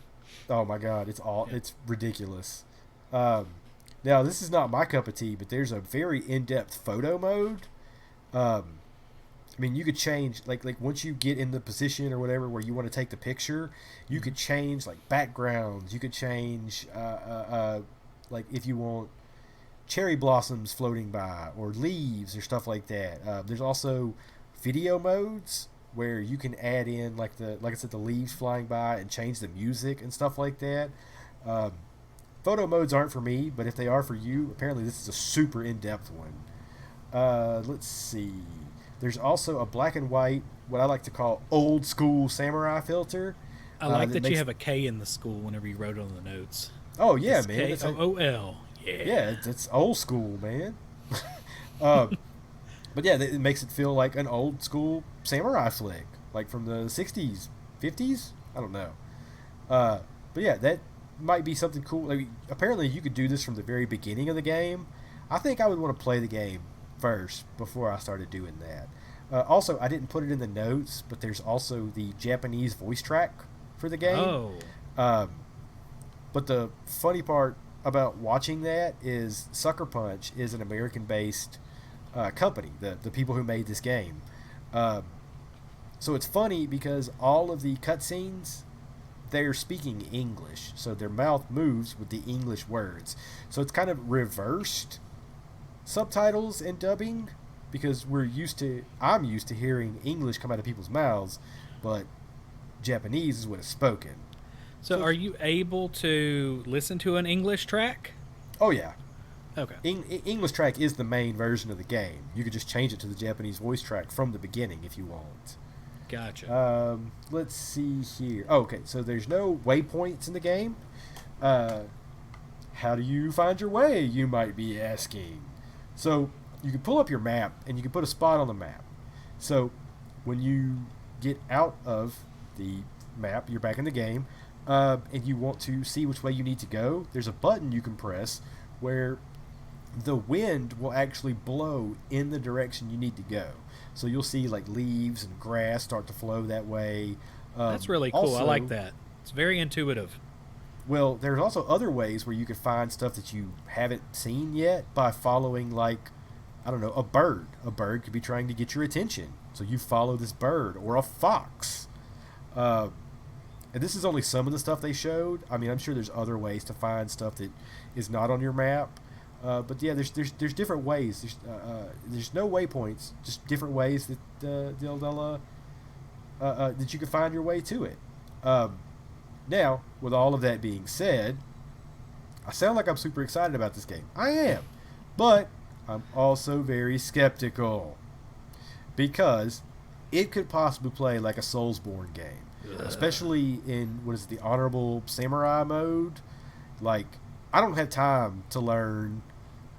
Oh my God, it's ridiculous. Now this is not my cup of tea, but there's a very in-depth photo mode. I mean, you could change like once you get in the position or whatever where you want to take the picture, you could change like backgrounds. You could change like if you want cherry blossoms floating by or leaves or stuff like that. There's also video modes where you can add in like I said, the leaves flying by and change the music and stuff like that. Photo modes aren't for me, but if they are for you, apparently this is a super in-depth one. Let's see. There's also a black and white, what I like to call old school samurai filter. I like that you have a K in the school whenever you wrote it on the notes. Oh yeah, it's man. K-O-O-L. Yeah, it's old school, man. But yeah, it makes it feel like an old school samurai flick, like from the 60s, 50s? I don't know. But yeah, that might be something cool. Like, apparently you could do this from the very beginning of the game. I think I would want to play the game first before I started doing that. Also, I didn't put it in the notes, but there's also the Japanese voice track for the game. Oh. But the funny part about watching that is Sucker Punch is an American-based company, the people who made this game. So it's funny because all of the cutscenes, they're speaking English, so their mouth moves with the English words. So it's kind of reversed subtitles and dubbing because I'm used to hearing English come out of people's mouths, but Japanese is what is spoken. So are you able to listen to an English track? Oh yeah. Okay. English track is the main version of the game. You could just change it to the Japanese voice track from the beginning if you want. Gotcha. Let's see here. Oh, okay, so there's no waypoints in the game. How do you find your way, you might be asking? So you can pull up your map and you can put a spot on the map. So when you get out of the map, you're back in the game, and you want to see which way you need to go, there's a button you can press where the wind will actually blow in the direction you need to go. So you'll see like leaves and grass start to flow that way. That's really cool. Also, I like that. It's very intuitive. Well, there's also other ways where you can find stuff that you haven't seen yet by following, like, I don't know, a bird. A bird could be trying to get your attention. So you follow this bird, or a fox. And this is only some of the stuff they showed. I mean, I'm sure there's other ways to find stuff that is not on your map. But yeah, there's different ways. There's no waypoints, just different ways that that you can find your way to it. Now, with all of that being said, I sound like I'm super excited about this game. I am, but I'm also very skeptical because it could possibly play like a Soulsborne game, especially in the Honorable Samurai mode. Like, I don't have time to learn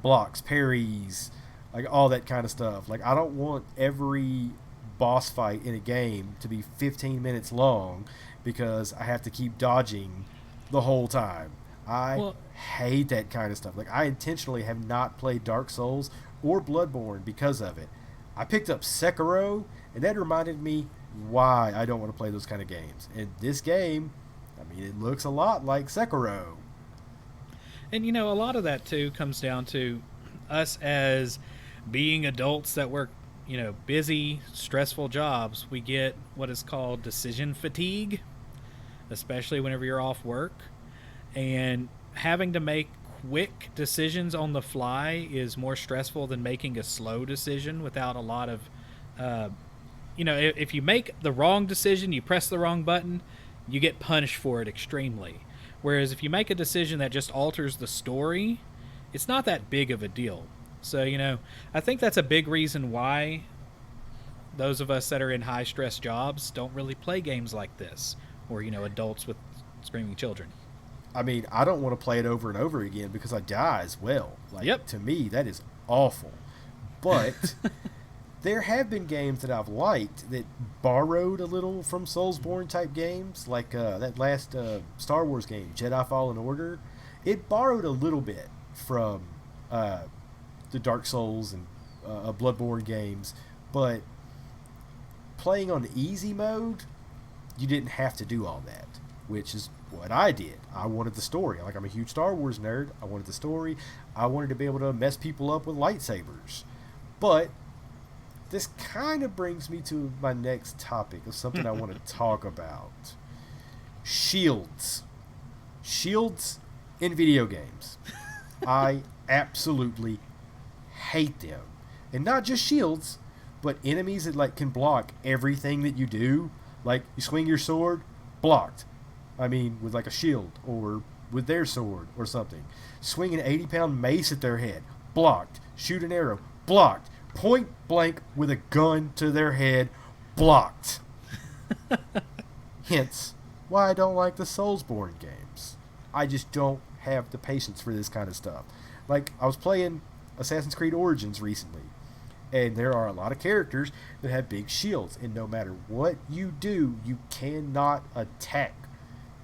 blocks, parries, like all that kind of stuff. Like, I don't want every boss fight in a game to be 15 minutes long because I have to keep dodging the whole time. I hate that kind of stuff. Like, I intentionally have not played Dark Souls or Bloodborne because of it. I picked up Sekiro, and that reminded me why I don't want to play those kind of games. And this game, I mean, it looks a lot like Sekiro. And, you know, a lot of that, too, comes down to us as being adults that work, you know, busy, stressful jobs. We get what is called decision fatigue, especially whenever you're off work. And having to make quick decisions on the fly is more stressful than making a slow decision without a lot of if you make the wrong decision, you press the wrong button, you get punished for it extremely. Whereas if you make a decision that just alters the story, it's not that big of a deal. So, I think that's a big reason why those of us that are in high-stress jobs don't really play games like this, or, adults with screaming children. I mean, I don't want to play it over and over again because I die as well. Like, to me, that is awful. But there have been games that I've liked that borrowed a little from Soulsborne-type games, like that last Star Wars game, Jedi Fallen Order. It borrowed a little bit from the Dark Souls and Bloodborne games, but playing on the easy mode, you didn't have to do all that, which is what I did. I wanted the story. Like, I'm a huge Star Wars nerd. I wanted the story. I wanted to be able to mess people up with lightsabers. But this kind of brings me to my next topic of something I want to talk about. Shields. Shields in video games. I absolutely hate them. And not just shields, but enemies that can block everything that you do. Like, you swing your sword, blocked. I mean, with like a shield or with their sword or something. Swing an 80-pound mace at their head, blocked. Shoot an arrow, blocked. Point blank with a gun to their head, blocked. Hence, why I don't like the Soulsborne games. I just don't have the patience for this kind of stuff. Like, I was playing Assassin's Creed Origins recently, and there are a lot of characters that have big shields, and no matter what you do, you cannot attack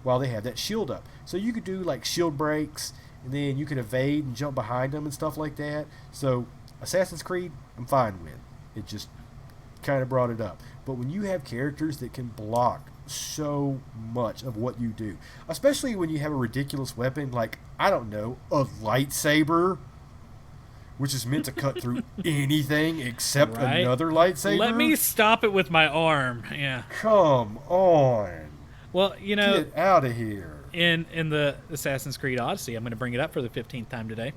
while they have that shield up. So you could do like shield breaks, and then you can evade and jump behind them and stuff like that. So Assassin's Creed, I'm fine with. It just kind of brought it up. But when you have characters that can block so much of what you do, especially when you have a ridiculous weapon like, I don't know, a lightsaber, which is meant to cut through anything except another lightsaber. Let me stop it with my arm. Yeah. Come on. Well, get out of here. In the Assassin's Creed Odyssey, I'm going to bring it up for the 15th time today.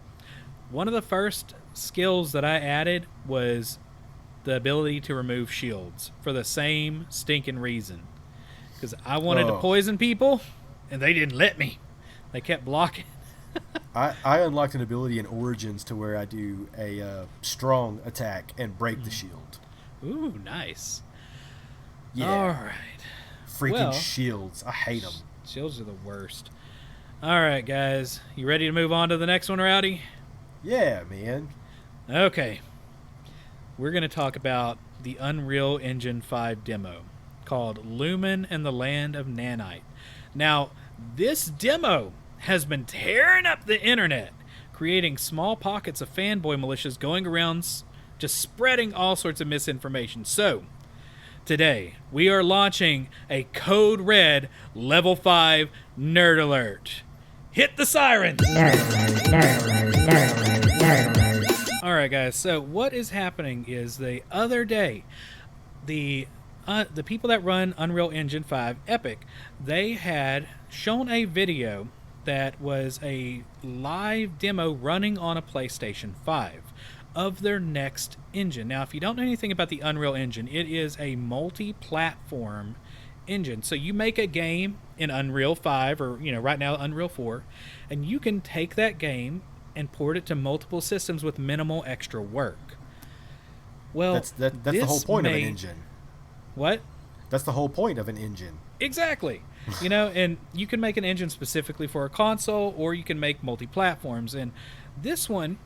One of the first skills that I added was the ability to remove shields for the same stinking reason. Because I wanted to poison people, and they didn't let me. They kept blocking. I unlocked an ability in Origins to where I do a strong attack and break the shield. Ooh, nice. Yeah. All right. Freaking shields. I hate them. Shields are the worst. All right, guys. You ready to move on to the next one, Rowdy? Yeah, man. Okay. We're going to talk about the Unreal Engine 5 demo called Lumen and the Land of Nanite. Now, this demo has been tearing up the internet, creating small pockets of fanboy militias going around just spreading all sorts of misinformation. So, today, we are launching a Code Red Level 5 Nerd Alert. Hit the siren! Nerd alert, nerd alert, nerd alert. Alright guys, so what is happening is the other day, the people that run Unreal Engine 5 Epic, they had shown a video that was a live demo running on a PlayStation 5 of their next engine. Now, if you don't know anything about the Unreal Engine, it is a multi-platform engine. So you make a game in Unreal 5 or, right now Unreal 4, and you can take that game and port it to multiple systems with minimal extra work. Well, that's the whole point of an engine. What? That's the whole point of an engine. Exactly. And you can make an engine specifically for a console, or you can make multi-platforms. And this one,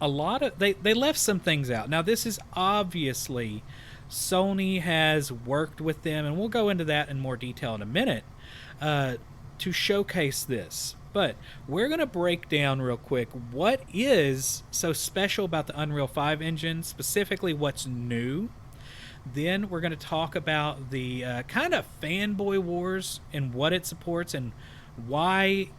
they left some things out. Now, this is obviously Sony has worked with them, and we'll go into that in more detail in a minute, to showcase this. But we're going to break down real quick what is so special about the Unreal 5 engine, specifically what's new. Then we're going to talk about the kind of fanboy wars and what it supports and why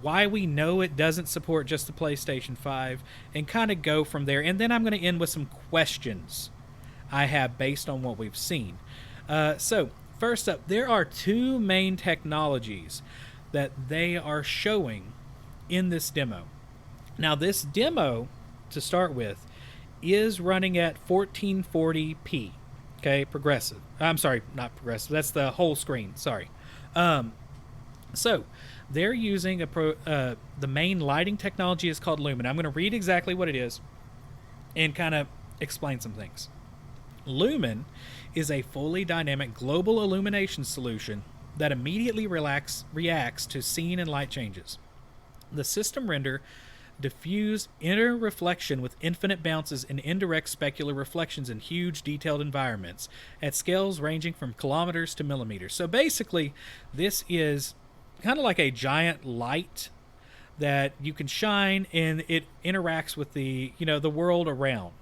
we know it doesn't support just the PlayStation 5, and kind of go from there. And then I'm going to end with some questions I have based on what we've seen. So first up, there are two main technologies that they are showing in this demo. Now, this demo, to start with, is running at 1440p. Okay, progressive. I'm sorry, not progressive. That's the whole screen. Sorry. So they're using the main lighting technology is called Lumen. I'm going to read exactly what it is and kind of explain some things. Lumen is a fully dynamic global illumination solution that immediately reacts to scene and light changes. The system render diffuse inner reflection with infinite bounces and indirect specular reflections in huge detailed environments at scales ranging from kilometers to millimeters. So basically, this is kind of like a giant light that you can shine, and it interacts with the world around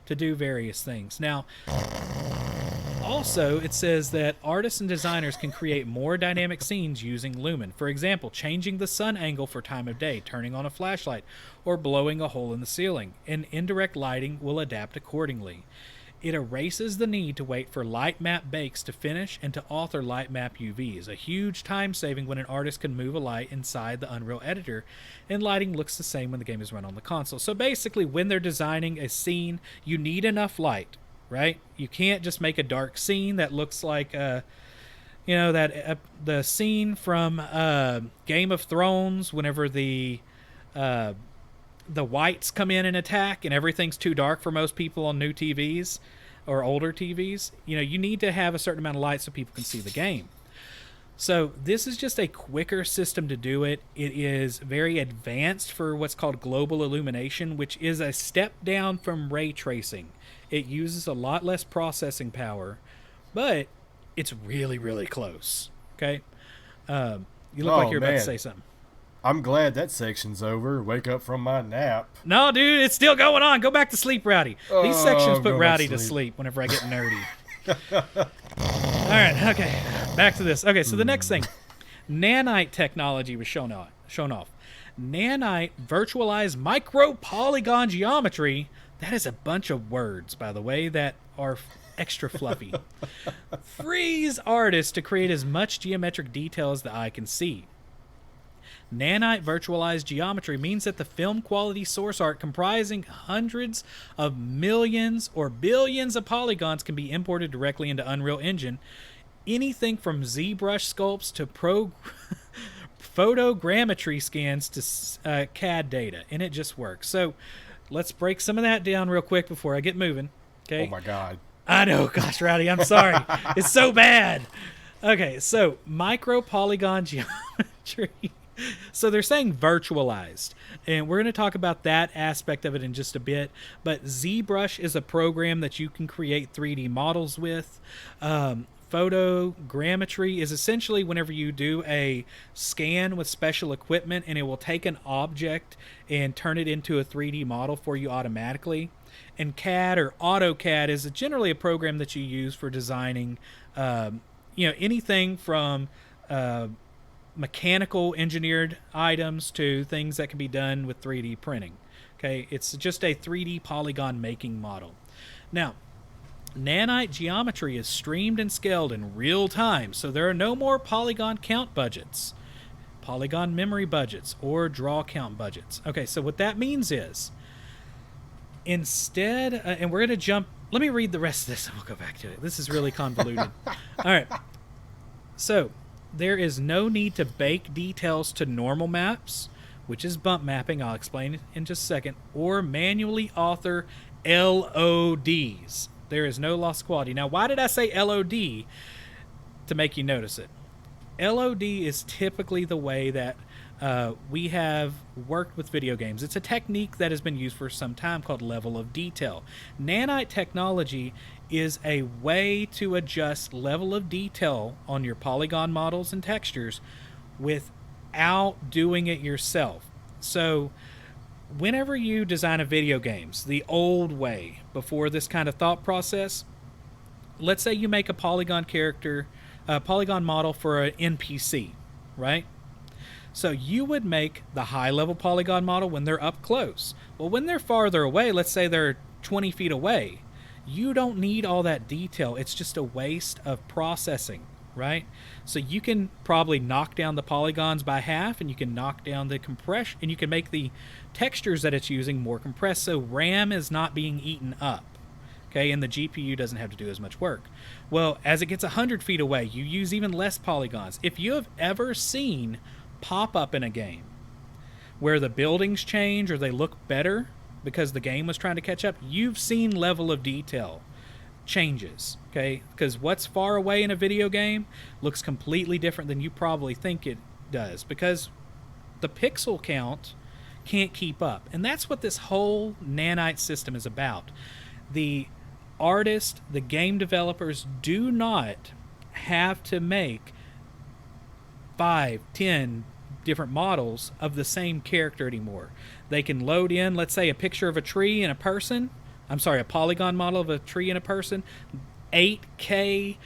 to do various things. Now, also, it says that artists and designers can create more dynamic scenes using Lumen. For example, changing the sun angle for time of day, turning on a flashlight, or blowing a hole in the ceiling. And indirect lighting will adapt accordingly. It erases the need to wait for light map bakes to finish and to author light map UVs, a huge time saving when an artist can move a light inside the Unreal editor, and lighting looks the same when the game is run on the console. So basically, when they're designing a scene, you need enough light. Right? You can't just make a dark scene that looks like, the scene from Game of Thrones whenever the whites come in and attack and everything's too dark for most people on new TVs or older TVs. You need to have a certain amount of light so people can see the game. So this is just a quicker system to do it. It is very advanced for what's called global illumination, which is a step down from ray tracing. It uses a lot less processing power, but it's really, really close. Okay? You look like you're about to say something. I'm glad that section's over. Wake up from my nap. No, dude, it's still going on. Go back to sleep, Rowdy. These sections put Rowdy to sleep whenever I get nerdy. All right, okay. Back to this. Okay, so the next thing. Nanite technology was shown off. Nanite virtualized micro polygon geometry. That is a bunch of words, by the way, that are extra fluffy. Frees artists to create as much geometric detail as the eye can see. Nanite virtualized geometry means that the film quality source art comprising hundreds of millions or billions of polygons can be imported directly into Unreal Engine. Anything from ZBrush sculpts to photogrammetry scans to CAD data, and it just works. So let's break some of that down real quick before I get moving. Okay. Oh my God. I know, gosh, Rowdy, I'm sorry. It's so bad. Okay, so micro polygon geometry. So they're saying virtualized, and we're going to talk about that aspect of it in just a bit. But ZBrush is a program that you can create 3D models with. Photogrammetry is essentially whenever you do a scan with special equipment, and it will take an object and turn it into a 3D model for you automatically. And CAD or AutoCAD is generally a program that you use for designing, anything from mechanical engineered items to things that can be done with 3D printing. Okay, it's just a 3D polygon making model. Now, Nanite geometry is streamed and scaled in real time, so there are no more polygon count budgets, polygon memory budgets, or draw count budgets. Okay, so what that means is, instead, and we're going to jump, let me read the rest of this and we'll go back to it. This is really convoluted. All right, so there is no need to bake details to normal maps, which is bump mapping, I'll explain in just a second, or manually author LODs. There is no loss of quality. Now, why did I say LOD? To make you notice it. LOD is typically the way that we have worked with video games. It's a technique that has been used for some time called level of detail. Nanite technology is a way to adjust level of detail on your polygon models and textures without doing it yourself. So whenever you design a video games the old way, before this kind of thought process, let's say you make a polygon model for an NPC, right? So you would make the high-level polygon model when they're up close. Well, when they're farther away, let's say they're 20 feet away, you don't need all that detail. It's just a waste of processing, right? So you can probably knock down the polygons by half, and you can knock down the compression, and you can make the textures that it's using more compressed, so RAM is not being eaten up. Okay, and the GPU doesn't have to do as much work. Well, as it gets 100 feet away, you use even less polygons. If you have ever seen pop-up in a game where the buildings change or they look better because the game was trying to catch up, you've seen level of detail changes, okay? Because what's far away in a video game looks completely different than you probably think it does because the pixel count can't keep up. And that's what this whole nanite system is about. The artists, the game developers do not have to make 5, 10 different models of the same character anymore. They can load in, let's say, a picture of a tree and a person. I'm sorry, a polygon model of a tree and a person. 8K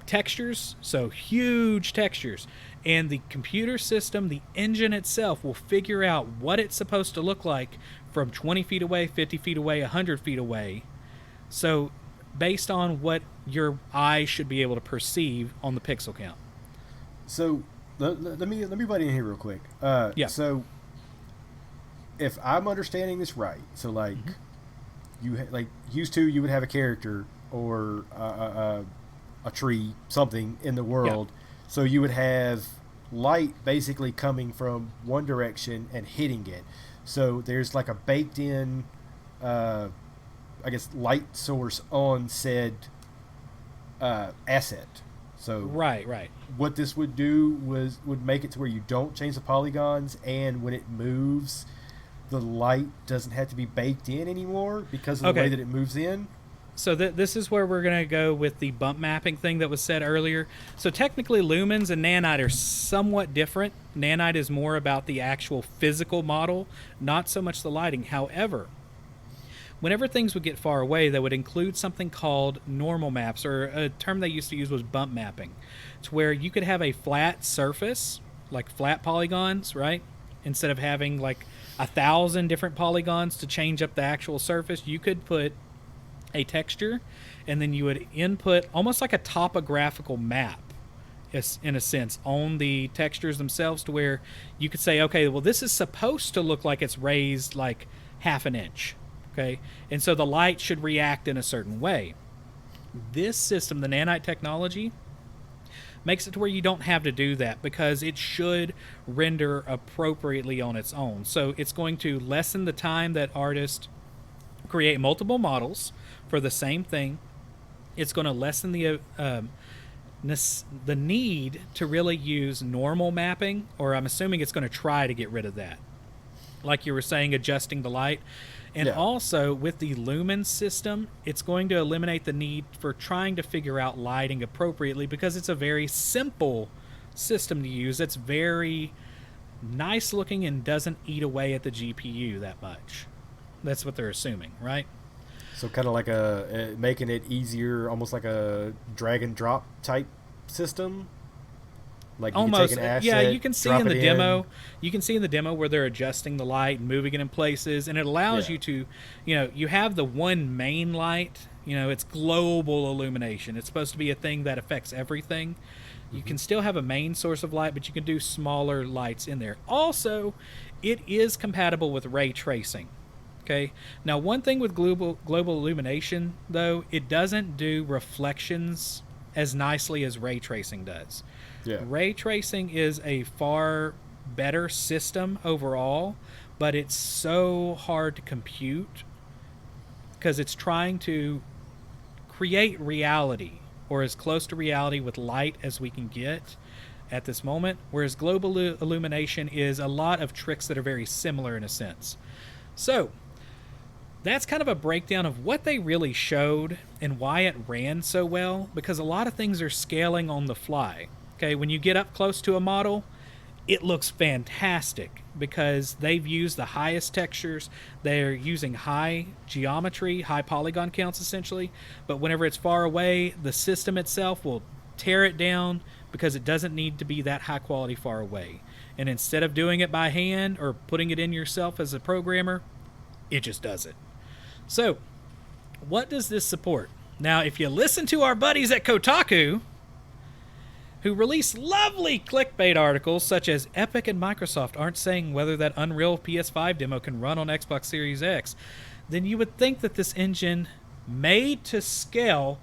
textures, so huge textures. And the computer system, the engine itself, will figure out what it's supposed to look like from 20 feet away, 50 feet away, 100 feet away. So based on what your eye should be able to perceive on the pixel count. So let me butt in here real quick. Yeah. So if I'm understanding this right, so like used to you would have a character or a tree, something in the world. Yeah. So you would have light basically coming from one direction and hitting it. So there's like a baked in I guess light source on said asset. So right. What this would do would make it to where you don't change the polygons, and when it moves, the light doesn't have to be baked in anymore because of the way that it moves in. So this is where we're going to go with the bump mapping thing that was said earlier. So technically lumens and nanite are somewhat different. Nanite is more about the actual physical model, not so much the lighting. However, whenever things would get far away, they would include something called normal maps, or a term they used to use was bump mapping. It's where you could have a flat surface, like flat polygons, right? Instead of having like 1,000 different polygons to change up the actual surface, you could put a texture, and then you would input almost like a topographical map, in a sense, on the textures themselves, to where you could say, okay, well, this is supposed to look like it's raised like half an inch. Okay, and so the light should react in a certain way. This system, the nanite technology, makes it to where you don't have to do that because it should render appropriately on its own. So it's going to lessen the time that artists create multiple models for the same thing. It's going to lessen the need to really use normal mapping, or I'm assuming it's going to try to get rid of that. Like you were saying, adjusting the light. And also, with the Lumen system, it's going to eliminate the need for trying to figure out lighting appropriately because it's a very simple system to use. It's very nice looking and doesn't eat away at the GPU that much. That's what they're assuming, right? So kind of like making it easier, almost like a drag and drop type system. Like almost, you asset, yeah. You can see in the demo. You can see in the demo where they're adjusting the light and moving it in places, and it allows you to, you have the one main light. It's global illumination. It's supposed to be a thing that affects everything. You can still have a main source of light, but you can do smaller lights in there. Also, it is compatible with ray tracing. Okay. Now, one thing with global illumination, though, it doesn't do reflections as nicely as ray tracing does. Yeah. Ray tracing is a far better system overall, but it's so hard to compute because it's trying to create reality, or as close to reality with light as we can get at this moment, whereas global illumination is a lot of tricks that are very similar in a sense. So that's kind of a breakdown of what they really showed and why it ran so well, because a lot of things are scaling on the fly. Okay, when you get up close to a model, it looks fantastic because they've used the highest textures. They're using high geometry, high polygon counts essentially, but whenever it's far away, the system itself will tear it down because it doesn't need to be that high quality far away. And instead of doing it by hand or putting it in yourself as a programmer, it just does it. So, what does this support? Now, if you listen to our buddies at Kotaku, who release lovely clickbait articles such as Epic and Microsoft aren't saying whether that Unreal PS5 demo can run on Xbox Series X, then you would think that this engine made to scale,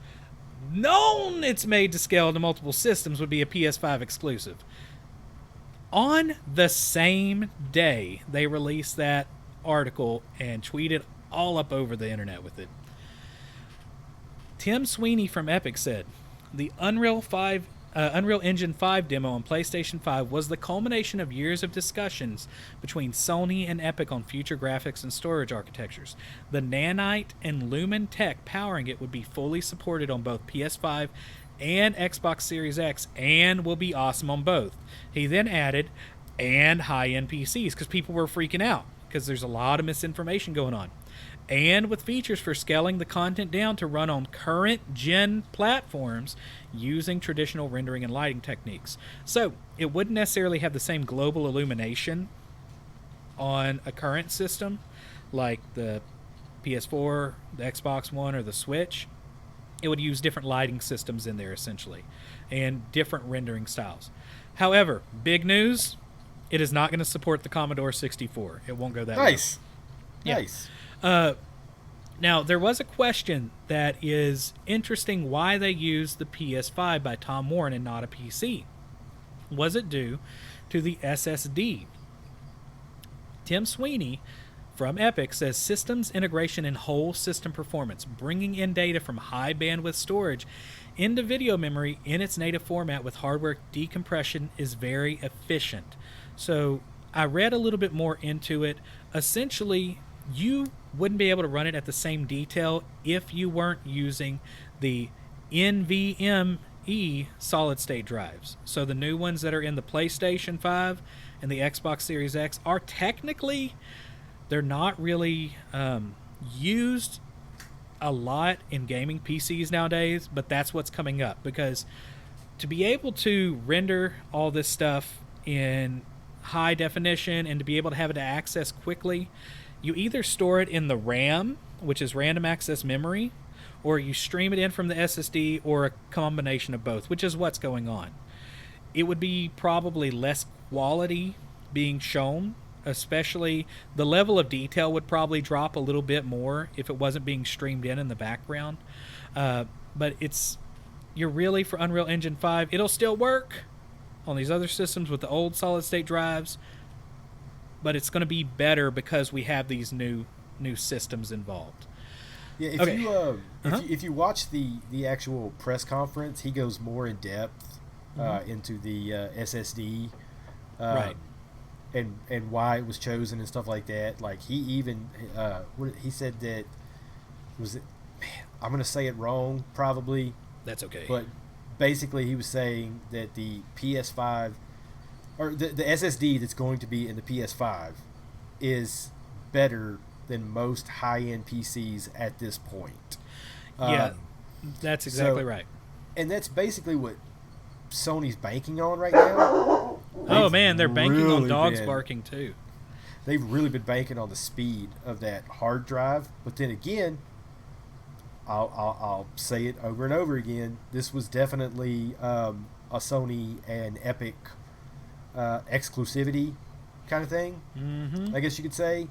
known it's made to scale to multiple systems, would be a PS5 exclusive. On the same day, they released that article and tweeted all up over the internet with it. Tim Sweeney from Epic said, the Unreal Engine 5 demo on PlayStation 5 was the culmination of years of discussions between Sony and Epic on future graphics and storage architectures. The Nanite and Lumen tech powering it would be fully supported on both PS5 and Xbox Series X and will be awesome on both. He then added, and high-end PCs, because people were freaking out because there's a lot of misinformation going on. And with features for scaling the content down to run on current gen platforms using traditional rendering and lighting techniques. So it wouldn't necessarily have the same global illumination on a current system like the PS4, the Xbox One, or the Switch. It would use different lighting systems in there essentially and different rendering styles. However, big news, it is not going to support the Commodore 64. It won't go that way. Nice. Yeah. Nice. Now, there was a question that is interesting why they used the PS5 by Tom Warren and not a PC. Was it due to the SSD? Tim Sweeney from Epic says systems integration and whole system performance, bringing in data from high bandwidth storage into video memory in its native format with hardware decompression is very efficient. So I read a little bit more into it. Essentially, you wouldn't be able to run it at the same detail if you weren't using the NVMe solid state drives. So the new ones that are in the PlayStation 5 and the Xbox Series X are technically, they're not really used a lot in gaming PCs nowadays, but that's what's coming up, because to be able to render all this stuff in high definition and to be able to have it to access quickly, you either store it in the RAM, which is random access memory, or you stream it in from the SSD, or a combination of both, which is what's going on. It would be probably less quality being shown, especially the level of detail would probably drop a little bit more if it wasn't being streamed in the background. But you're really, for Unreal Engine 5, it'll still work on these other systems with the old solid state drives, but it's going to be better because we have these new systems involved. Yeah, if you watch the actual press conference, he goes more in depth into the SSD, right, and why it was chosen and stuff like that. Like he even he said that I'm going to say it wrong probably. That's okay. But basically, he was saying that the PS5 or the SSD that's going to be in the PS5 is better than most high-end PCs at this point. Yeah, that's exactly right. And that's basically what Sony's banking on right now. Oh man, they're banking on dogs barking too. They've really been banking on the speed of that hard drive. But then again, I'll say it over and over again. This was definitely a Sony and Epic exclusivity kind of thing. I guess you could say,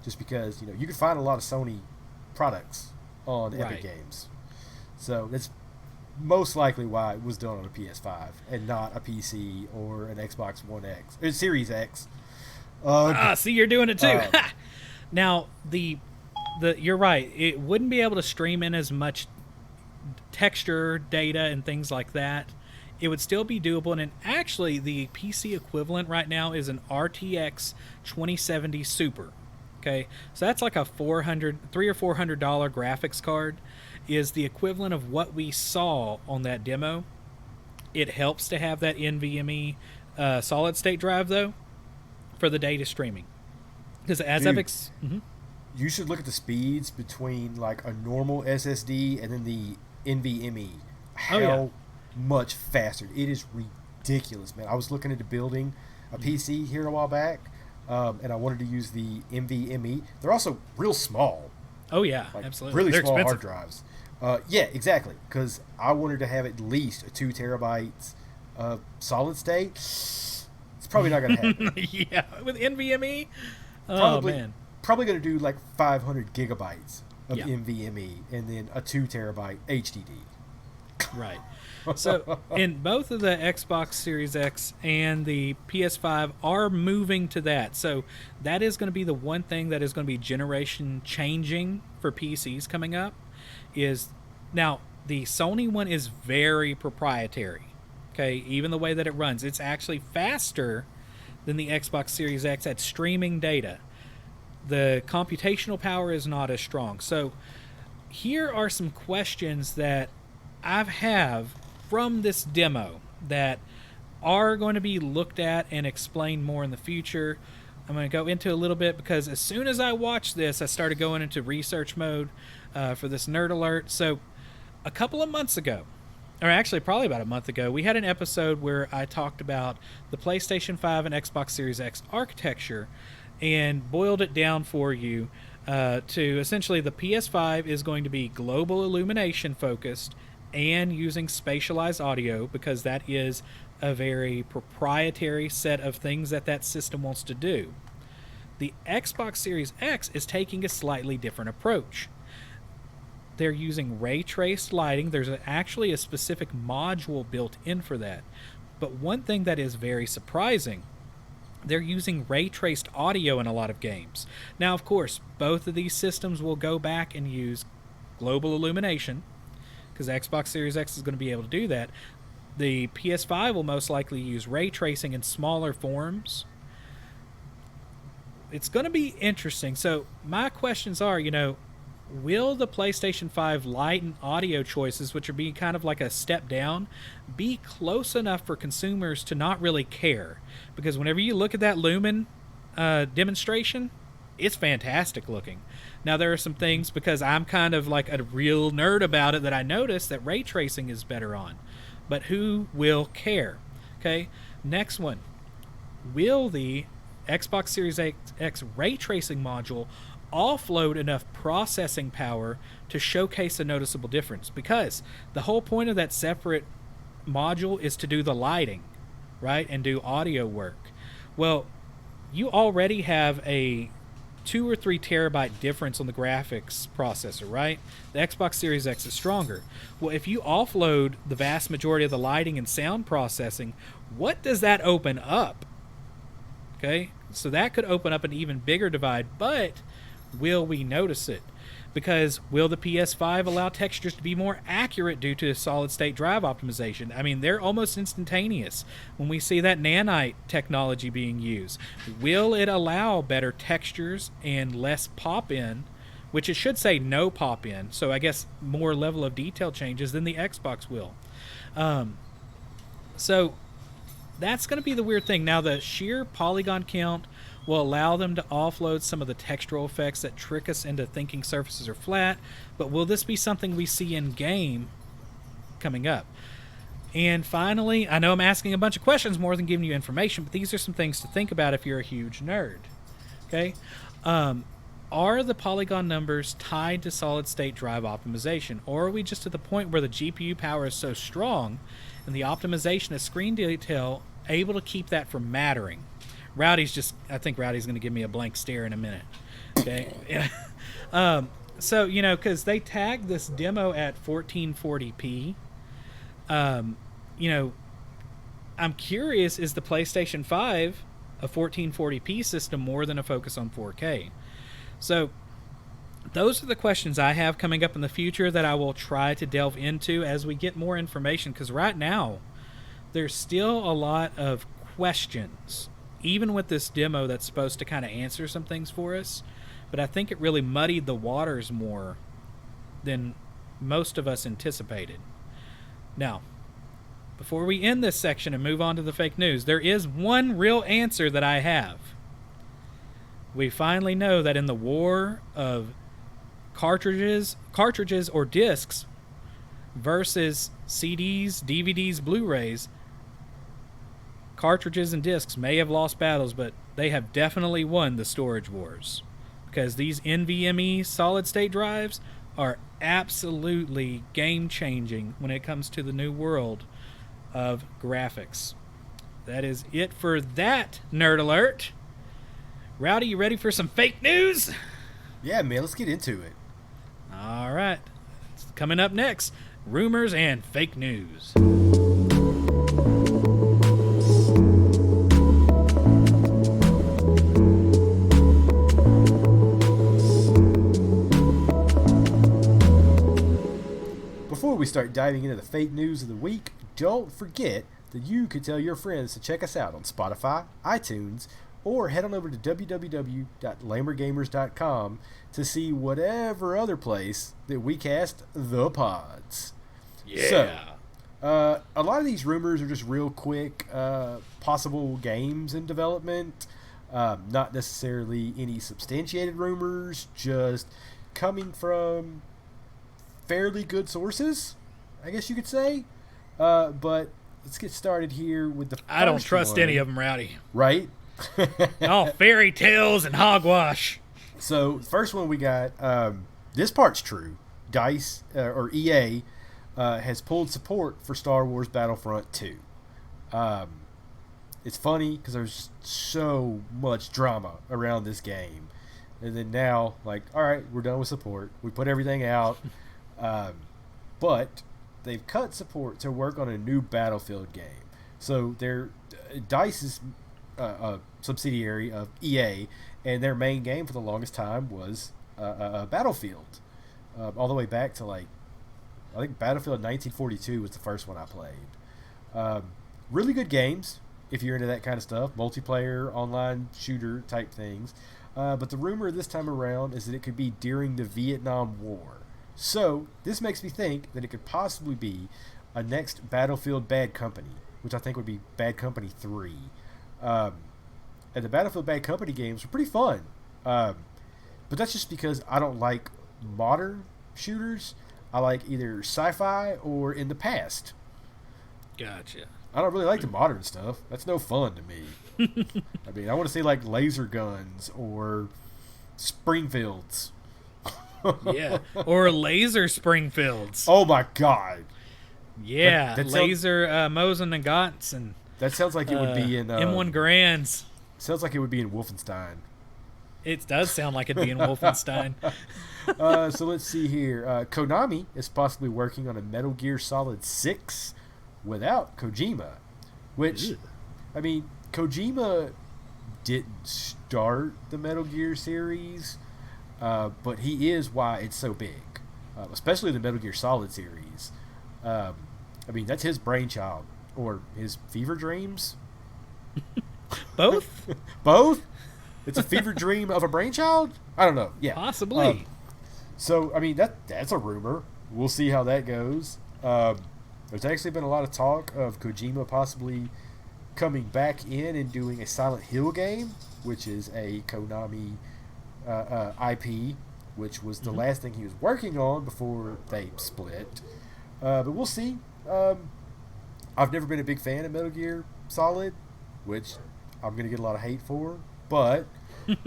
just because you could find a lot of Sony products on Epic games, so that's most likely why it was done on a PS5 and not a PC or an Xbox One X or Series X. See, you're doing it too. Now you're right. It wouldn't be able to stream in as much texture data and things like that. It would still be doable, and actually the PC equivalent right now is an RTX 2070 Super. Okay, so that's like a $300 or $400 graphics card, is the equivalent of what we saw on that demo. It helps to have that NVMe solid state drive though for the data streaming, because as Epic's. You should look at the speeds between like a normal SSD and then the NVMe. How much faster. It is ridiculous, man. I was looking into building a PC here a while back, and I wanted to use the NVMe. They're also real small. Oh, yeah, like absolutely. Really They're small expensive. hard drives. Yeah, exactly. Because I wanted to have at least a 2 terabytes of solid state. It's probably not going to happen. Yeah, with NVMe? Probably, oh, man. Probably going to do like 500 gigabytes of Yeah. NVMe and then a 2 terabyte HDD. Right. So in both of the Xbox Series X and the PS5 are moving to that. So that is going to be the one thing that is going to be generation changing for PCs coming up. Is now the Sony one is very proprietary. Okay, even the way that it runs, it's actually faster than the Xbox Series X at streaming data. The computational power is not as strong. So here are some questions that I have from this demo that are going to be looked at and explained more in the future. I'm going to go into a little bit because as soon as I watched this, I started going into research mode for this nerd alert. So a couple of months ago, or actually probably about a month ago, we had an episode where I talked about the PlayStation 5 and Xbox Series X architecture and boiled it down for you to essentially the PS5 is going to be global illumination focused and using spatialized audio because that is a very proprietary set of things that that system wants to do. The Xbox Series X is taking a slightly different approach. They're using ray traced lighting. There's actually a specific module built in for that. But one thing that is very surprising, they're using ray traced audio in a lot of games. Now, of course, both of these systems will go back and use global illumination because the Xbox Series X is going to be able to do that. The PS5 will most likely use ray tracing in smaller forms. It's going to be interesting. So my questions are, will the PlayStation 5 light and audio choices, which are being kind of like a step down, be close enough for consumers to not really care? Because whenever you look at that Lumen demonstration, it's fantastic looking. Now, there are some things, because I'm kind of like a real nerd about it, that I noticed that ray tracing is better on. But who will care? Okay, next one. Will the Xbox Series X ray tracing module offload enough processing power to showcase a noticeable difference? Because the whole point of that separate module is to do the lighting, right, and do audio work. Well, you already have a 2 or 3 terabyte difference on the graphics processor, right? The Xbox Series X is stronger. Well, if you offload the vast majority of the lighting and sound processing, what does that open up? Okay, so that could open up an even bigger divide, but will we notice it? Because will the PS5 allow textures to be more accurate due to solid-state drive optimization? I mean, they're almost instantaneous when we see that nanite technology being used. Will it allow better textures and less pop-in, which it should say no pop-in, so I guess more level of detail changes than the Xbox will. So that's going to be the weird thing. Now, the sheer polygon count will allow them to offload some of the textural effects that trick us into thinking surfaces are flat, but will this be something we see in game coming up? And finally, I know I'm asking a bunch of questions more than giving you information, but these are some things to think about if you're a huge nerd. Okay? Are the polygon numbers tied to solid state drive optimization, or are we just at the point where the GPU power is so strong and the optimization of screen detail able to keep that from mattering? I think Rowdy's going to give me a blank stare in a minute. Okay. Yeah. So, because they tagged this demo at 1440p, I'm curious, is the PlayStation 5 a 1440p system more than a focus on 4K? So, those are the questions I have coming up in the future that I will try to delve into as we get more information, because right now, there's still a lot of questions, even with this demo that's supposed to kind of answer some things for us, but I think it really muddied the waters more than most of us anticipated. Now, before we end this section and move on to the fake news, there is one real answer that I have. We finally know that in the war of cartridges or discs versus CDs, DVDs, Blu-rays, cartridges and discs may have lost battles, but they have definitely won the storage wars, because these NVMe solid-state drives are absolutely game-changing when it comes to the new world of graphics. That is it for that nerd alert. Rowdy, you ready for some fake news? Yeah, man, let's get into it. All right. Coming up next, rumors and fake news. Before we start diving into the fake news of the week, don't forget that you could tell your friends to check us out on Spotify, iTunes, or head on over to www.lamergamers.com to see whatever other place that we cast the pods. Yeah. So, a lot of these rumors are just real quick possible games in development. Not necessarily any substantiated rumors, just coming from fairly good sources, I guess you could say. But let's get started here with the first I don't trust one. any of them, Rowdy. Right? All fairy tales and hogwash. So, first one we got, this part's true. DICE, or EA, has pulled support for Star Wars Battlefront 2. It's funny because there's so much drama around this game. And then now, like, all right, we're done with support. We put everything out. But they've cut support to work on a new Battlefield game. So DICE is a subsidiary of EA, and their main game for the longest time was Battlefield. All the way back to, like, I think Battlefield 1942 was the first one I played. Really good games if you're into that kind of stuff, multiplayer, online shooter type things. But the rumor this time around is that it could be during the Vietnam War. So this makes me think that it could possibly be a next Battlefield Bad Company, which I think would be Bad Company 3. And the Battlefield Bad Company games were pretty fun. But that's just because I don't like modern shooters. I like either sci-fi or in the past. Gotcha. I don't really like the modern stuff. That's no fun to me. I mean, I want to see like laser guns or Springfields. Yeah. Or laser Springfields. Oh my god. Yeah. That laser Mosin and Gantz and that sounds like it would be in M1 Grands. Sounds like it would be in Wolfenstein. It does sound like it'd be in Wolfenstein. So let's see here. Konami is possibly working on a Metal Gear Solid 6 without Kojima, which, I mean, Kojima didn't start the Metal Gear series, but he is why it's so big, especially the Metal Gear Solid series. I mean, that's his brainchild, or his fever dreams. Both? Both? It's a fever dream of a brainchild? I don't know. Yeah. Possibly. So, I mean, that's a rumor. We'll see how that goes. There's actually been a lot of talk of Kojima possibly coming back in and doing a Silent Hill game, which is a Konami IP, which was the last thing he was working on before they split. But we'll see. I've never been a big fan of Metal Gear Solid, which I'm going to get a lot of hate for, but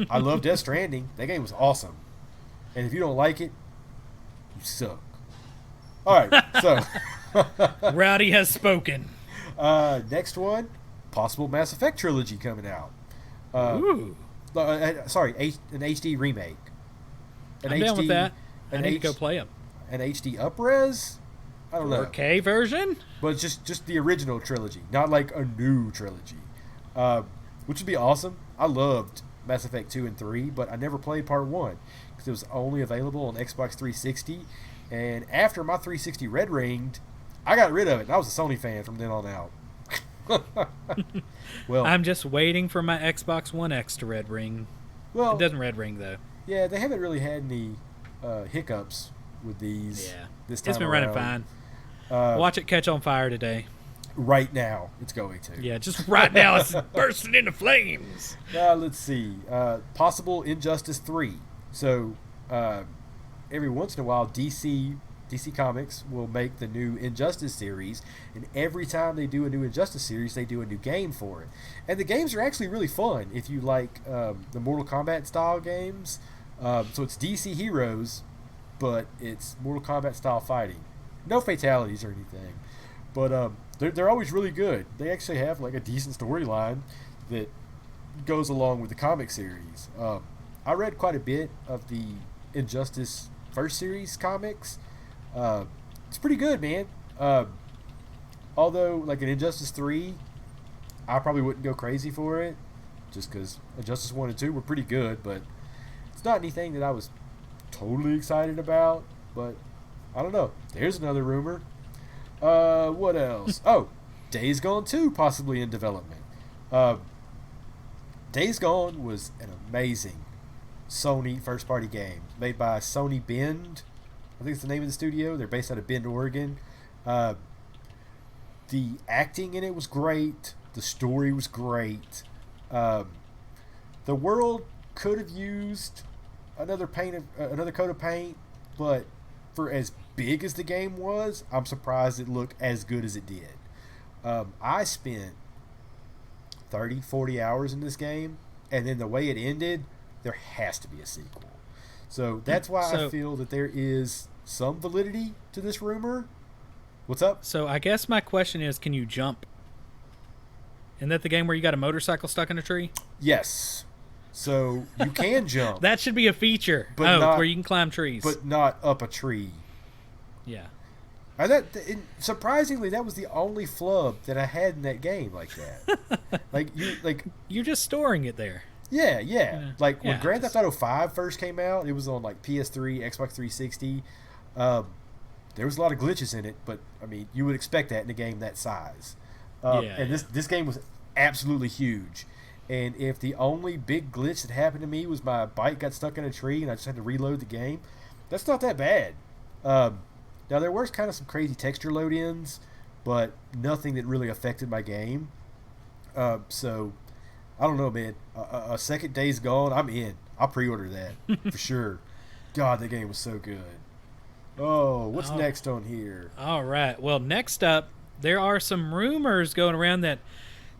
I love Death Stranding. That game was awesome. And if you don't like it, you suck. All right, so Rowdy has spoken. next one, possible Mass Effect trilogy coming out. Ooh. Sorry, an HD remake. I'm down with that. I need to go play them. An HD upres? I don't know. 4K version? But it's just the original trilogy, not like a new trilogy, which would be awesome. I loved Mass Effect 2 and 3, but I never played Part 1 because it was only available on Xbox 360. And after my 360 red ringed, I got rid of it. And I was a Sony fan from then on out. Well, I'm just waiting for my Xbox One X to red ring. well, It doesn't red ring, though. yeah, they haven't really had any hiccups with these. Yeah. This time It's been running around. fine. Watch it catch on fire today. Right now, it's going to. Yeah, just right now it's bursting into flames. Let's see. Possible Injustice 3. So, every once in a while, DC Comics will make the new Injustice series, and every time they do a new Injustice series, they do a new game for it. And the games are actually really fun if you like the Mortal Kombat style games. So it's DC heroes, but it's Mortal Kombat style fighting. No fatalities or anything. But they're always really good. They actually have like a decent storyline that goes along with the comic series. I read quite a bit of the Injustice first series comics. It's pretty good, man. Although, like in Injustice 3, I probably wouldn't go crazy for it, just because Injustice 1 and 2 were pretty good, but it's not anything that I was totally excited about. But I don't know. There's another rumor. What else? Oh, Days Gone 2 possibly in development. Days Gone was an amazing Sony first-party game made by Sony Bend. I think it's the name of the studio. They're based out of Bend, Oregon. The acting in it was great. The story was great. The world could have used another coat of paint, but for as big as the game was, I'm surprised it looked as good as it did. I spent 30, 40 hours in this game, and then the way it ended, there has to be a sequel. So that's why I feel that there is some validity to this rumor. What's up? So I guess my question is, can you jump? Isn't that the game where you got a motorcycle stuck in a tree? Yes. So you can jump. That should be a feature. But not, where you can climb trees. But not up a tree. Yeah. Surprisingly, that was the only flub that I had in that game like that. You're just storing it there. Yeah. Like when Grand Theft Auto 5 first came out, it was on like PS3, Xbox 360. There was a lot of glitches in it, but I mean, you would expect that in a game that size. This game was absolutely huge. And if the only big glitch that happened to me was my bike got stuck in a tree and I just had to reload the game, that's not that bad. Now there was kind of some crazy texture load-ins, but nothing that really affected my game. So I don't know, man. A second Days Gone, I'm in. I'll pre-order that for sure. God, that game was so good. Oh, what's next on here? All right. Well, next up, there are some rumors going around that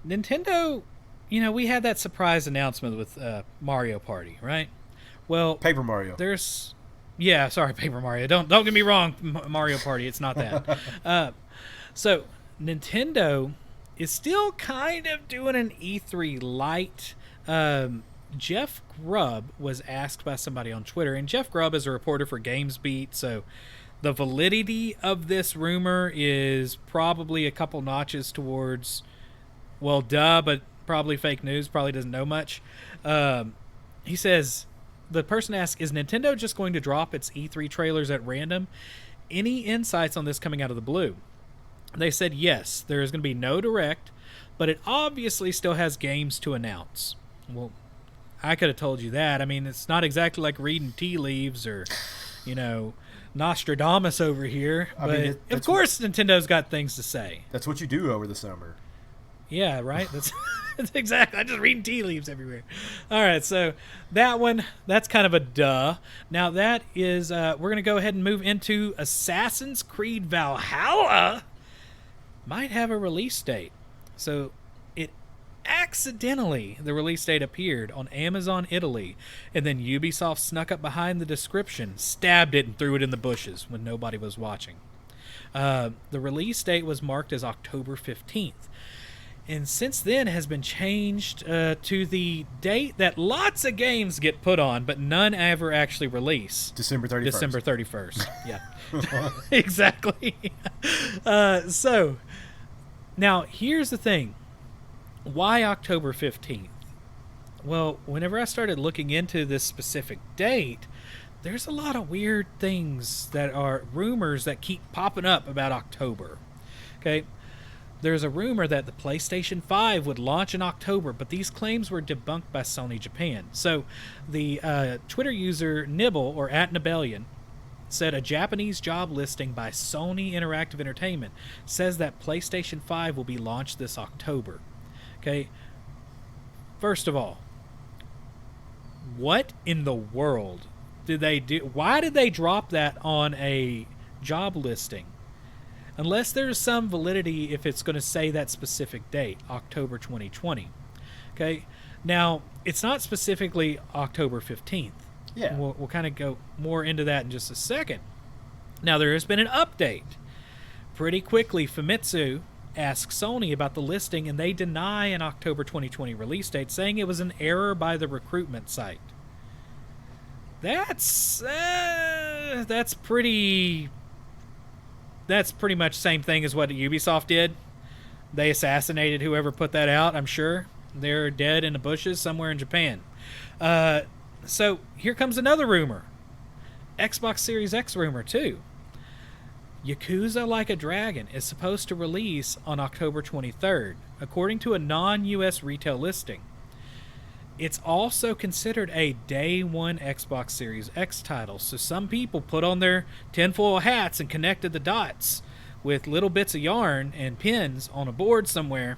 Nintendo, we had that surprise announcement with Mario Party, right? Well, Paper Mario. Paper Mario. Don't get me wrong, Mario Party. It's not that. So Nintendo is still kind of doing an E3 light. Jeff Grubb was asked by somebody on Twitter, and Jeff Grubb is a reporter for GamesBeat, so the validity of this rumor is probably a couple notches towards, well, but probably fake news, probably doesn't know much. He says, the person asked, is Nintendo just going to drop its E3 trailers at random? Any insights on this coming out of the blue? They said yes, there is going to be no direct, but it obviously still has games to announce. Well, I could have told you that. I mean, it's not exactly like reading tea leaves or, Nostradamus over here. But of course, Nintendo's got things to say. That's what you do over the summer. Yeah, right? That's exactly. I'm just reading tea leaves everywhere. All right, so that's kind of a duh. Now that is, we're going to go ahead and move into Assassin's Creed Valhalla. Might have a release date. So the release date appeared on Amazon Italy, and then Ubisoft snuck up behind the description, stabbed it, and threw it in the bushes when nobody was watching. The release date was marked as October 15th, and since then has been changed to the date that lots of games get put on, but none ever actually release. December 31st. December 31st, yeah. Exactly. So, now here's the thing. Why October 15th? Well, whenever I started looking into this specific date, there's a lot of weird things that are rumors that keep popping up about October. Okay? There's a rumor that the PlayStation 5 would launch in October, but these claims were debunked by Sony Japan. So, the Twitter user Nibble, or @Nibellion, said a Japanese job listing by Sony Interactive Entertainment says that PlayStation 5 will be launched this October. Okay, first of all, what in the world did they do? Why did they drop that on a job listing? Unless there's some validity if it's going to say that specific date, October 2020. Okay, now, it's not specifically October 15th. Yeah. We'll kind of go more into that in just a second. Now, there has been an update. Pretty quickly, Famitsu asked Sony about the listing, and they deny an October 2020 release date, saying it was an error by the recruitment site. That's That's pretty much the same thing as what Ubisoft did. They assassinated whoever put that out, I'm sure. They're dead in the bushes somewhere in Japan. So here comes another rumor. Xbox Series X rumor, too. Yakuza Like a Dragon is supposed to release on October 23rd, according to a non-US retail listing. It's also considered a Day 1 Xbox Series X title, so some people put on their tinfoil hats and connected the dots with little bits of yarn and pins on a board somewhere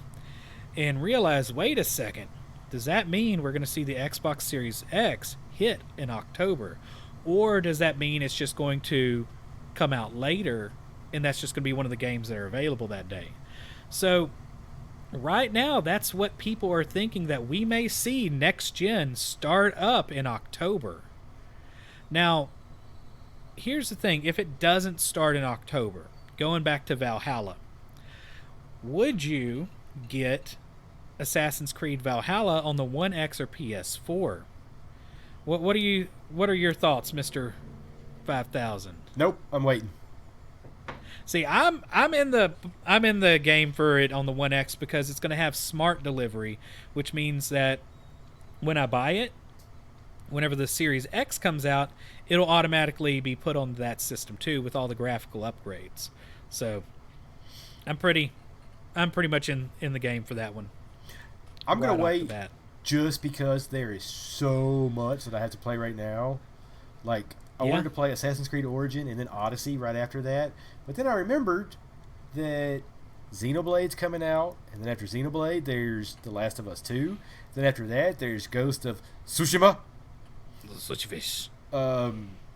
and realized, wait a second, does that mean we're going to see the Xbox Series X hit in October? Or does that mean it's just going to come out later and that's just going to be one of the games that are available that day? So right now, that's what people are thinking, that we may see next gen start up in October. Now, here's the thing. If it doesn't start in October, going back to Valhalla, would you get Assassin's Creed Valhalla on the One X or PS4? What are your thoughts, Mr. 5000? Nope, I'm waiting. See, I'm in the game for it on the One X because it's going to have smart delivery, which means that when I buy it, whenever the Series X comes out, it'll automatically be put on that system too with all the graphical upgrades. So I'm pretty much in the game for that one. I'm going to wait just because there is so much that I have to play right now. Like, I wanted to play Assassin's Creed Origin and then Odyssey right after that. But then I remembered that Xenoblade's coming out. And then after Xenoblade, there's The Last of Us 2. Then after that, there's Ghost of Tsushima.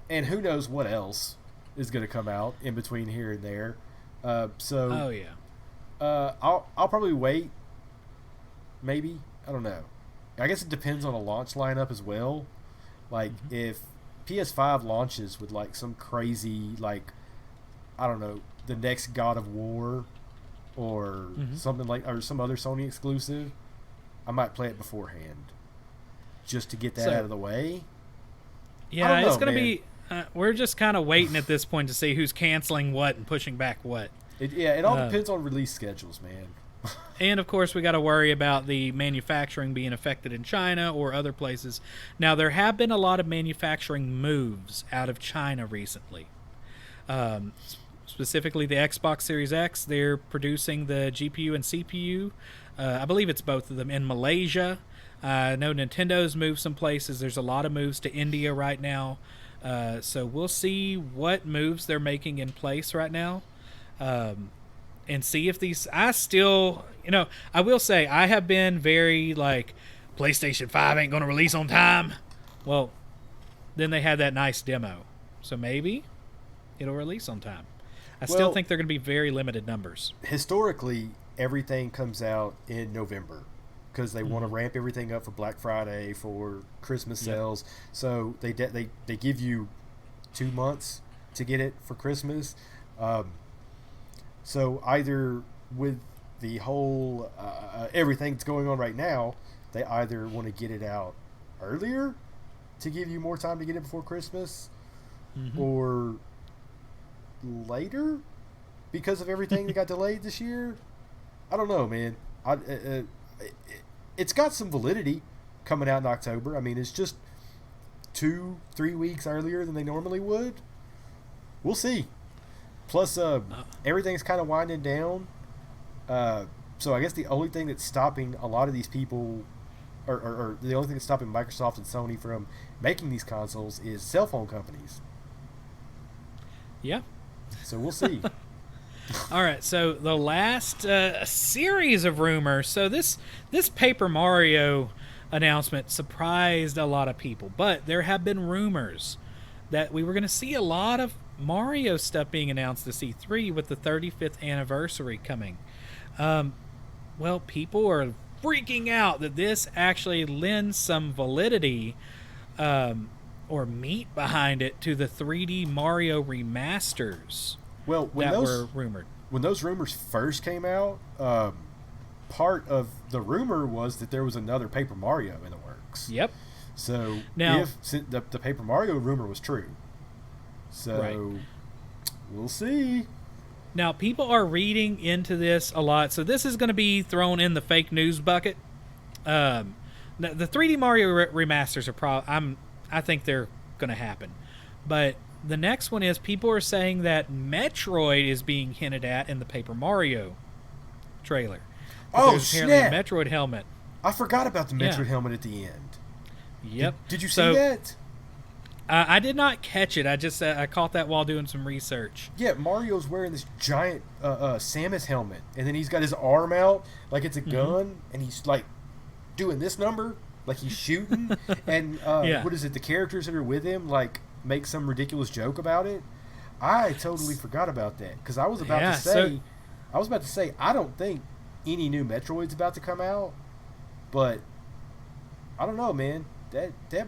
And who knows what else is going to come out in between here and there. Oh, yeah. I'll probably wait. Maybe. I don't know. I guess it depends on a launch lineup as well. Like, if PS5 launches with like some crazy, like, I don't know, the next God of War or something like, or some other Sony exclusive, I might play it beforehand just to get that out of the way. Yeah, it's going to be, we're just kind of waiting at this point to see who's canceling what and pushing back what. It all depends on release schedules, man. And, of course, we got to worry about the manufacturing being affected in China or other places. Now, there have been a lot of manufacturing moves out of China recently. Specifically, the Xbox Series X, they're producing the GPU and CPU. I believe it's both of them in Malaysia. I know Nintendo's moved some places. There's a lot of moves to India right now. So we'll see what moves they're making in place right now. And see if these... I still... I will say, I have been very, like, PlayStation 5 ain't going to release on time. Well, then they had that nice demo. So maybe it'll release on time. I still think they're going to be very limited numbers. Historically, everything comes out in November because they want to ramp everything up for Black Friday, for Christmas sales. So they give you 2 months to get it for Christmas. So either with the whole everything that's going on right now, they either want to get it out earlier to give you more time to get it before Christmas, or later because of everything that got delayed this year. I don't know, man. It's got some validity coming out in October. I mean, it's just 2-3 weeks earlier than they normally would. We'll see. Plus, everything's kind of winding down. So I guess the only thing that's stopping a lot of these people, or the only thing that's stopping Microsoft and Sony from making these consoles is cell phone companies. Yeah. So we'll see. All right, so the last series of rumors. So this Paper Mario announcement surprised a lot of people, but there have been rumors that we were going to see a lot of Mario stuff being announced this E3 with the 35th anniversary coming. Well, people are freaking out that this actually lends some validity or meat behind it to the 3D Mario remasters were rumored. When those rumors first came out, part of the rumor was that there was another Paper Mario in the works. Yep. So now, if the Paper Mario rumor was true, So Right. we'll see. Now, people are reading into this a lot, so this is going to be thrown in the fake news bucket. The 3D Mario remasters are I think they're going to happen, but the next one is people are saying that Metroid is being hinted at in the Paper Mario trailer. Oh, there's apparently snap. a Metroid helmet. I forgot about the Metroid Yeah. helmet at the end. Yep. Did you see So, that? I did not catch it. I caught that while doing some research. Yeah, Mario's wearing this giant Samus helmet, and then he's got his arm out like it's a gun, and he's like doing this number, like he's shooting. And Yeah. what is it? The characters that are with him like make some ridiculous joke about it. I totally forgot about that because I was about Yeah, to say, I don't think any new Metroid's about to come out, but I don't know, man. That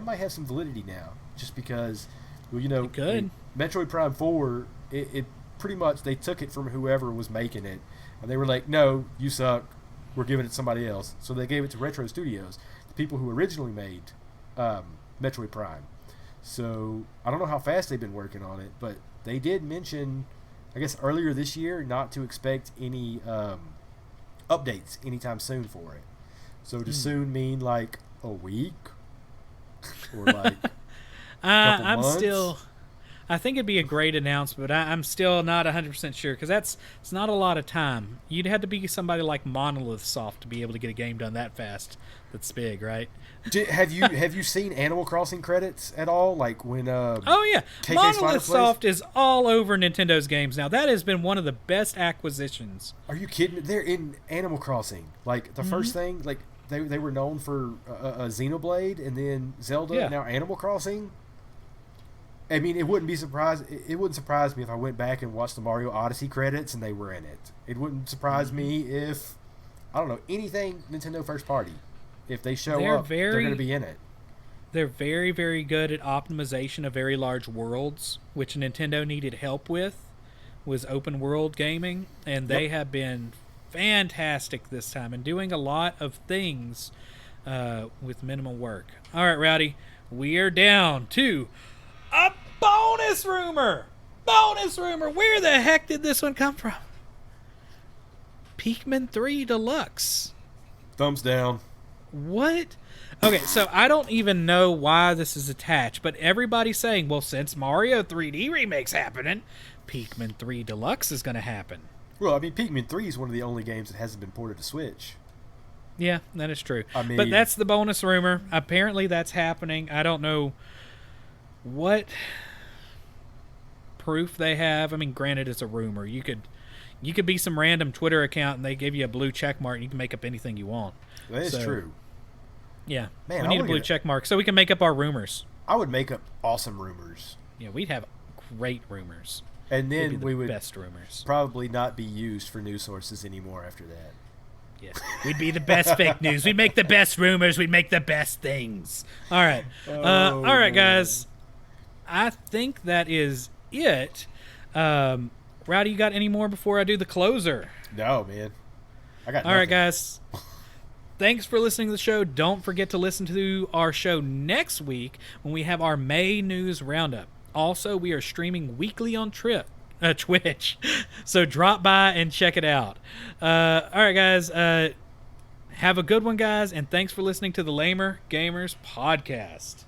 might have some validity now, just because, well, It could. Metroid Prime 4, it pretty much, they took it from whoever was making it, and they were like, no, you suck, we're giving it to somebody else. So they gave it to Retro Studios, the people who originally made Metroid Prime. So I don't know how fast they've been working on it, but they did mention, I guess earlier this year, not to expect any updates anytime soon for it. So does soon mean like a week? Or like I'm months? still. I think it'd be a great announcement, but I'm still not 100% sure because it's not a lot of time. You'd have to be somebody like Monolith Soft to be able to get a game done that fast. That's big, right? Have you seen Animal Crossing credits at all? Like when Oh yeah, KK Monolith Spider Soft is all over Nintendo's games now. That has been one of the best acquisitions. Are you kidding? They're in Animal Crossing. Like the first thing, like they were known for Xenoblade, and then Zelda, Yeah. and now Animal Crossing. I mean, it wouldn't surprise me if I went back and watched the Mario Odyssey credits and they were in it. It wouldn't surprise me if, I don't know, anything Nintendo first party. If they show They're up, they're going to be in it. They're very, very good at optimization of very large worlds, which Nintendo needed help with, was open world gaming, and they Yep. have been fantastic this time and doing a lot of things with minimal work. All right, Rowdy, we are down to a bonus rumor. Bonus rumor. Where the heck did this one come from? Pikmin 3 Deluxe. Thumbs down. What? Okay, so I don't even know why this is attached, but everybody's saying, well, since Mario 3D Remake's happening, Pikmin 3 Deluxe is going to happen. Well, I mean, Pikmin 3 is one of the only games that hasn't been ported to Switch. Yeah, that is true. I mean- but that's the bonus rumor. Apparently that's happening. I don't know what proof they have. I mean, granted, it's a rumor. You could be some random Twitter account and they give you a blue check mark and you can make up anything you want. That is So, true. Yeah. Man, we I need a wanna blue get- check mark so we can make up our rumors. I would make up awesome rumors. Yeah, we'd have great rumors. And They'd be then the we would best rumors. probably not be used for news sources anymore after that. Yes, we'd be the best fake news. We'd make the best rumors. We'd make the best things. All right, all right, guys. I think that is it. Rowdy, you got any more before I do the closer? No, man. I got All right, nothing. guys. Thanks for listening to the show. Don't forget to listen to our show next week when we have our May news roundup. Also, we are streaming weekly on Twitch, so drop by and check it out. All right, guys. Have a good one, guys, and thanks for listening to the Lamer Gamers podcast.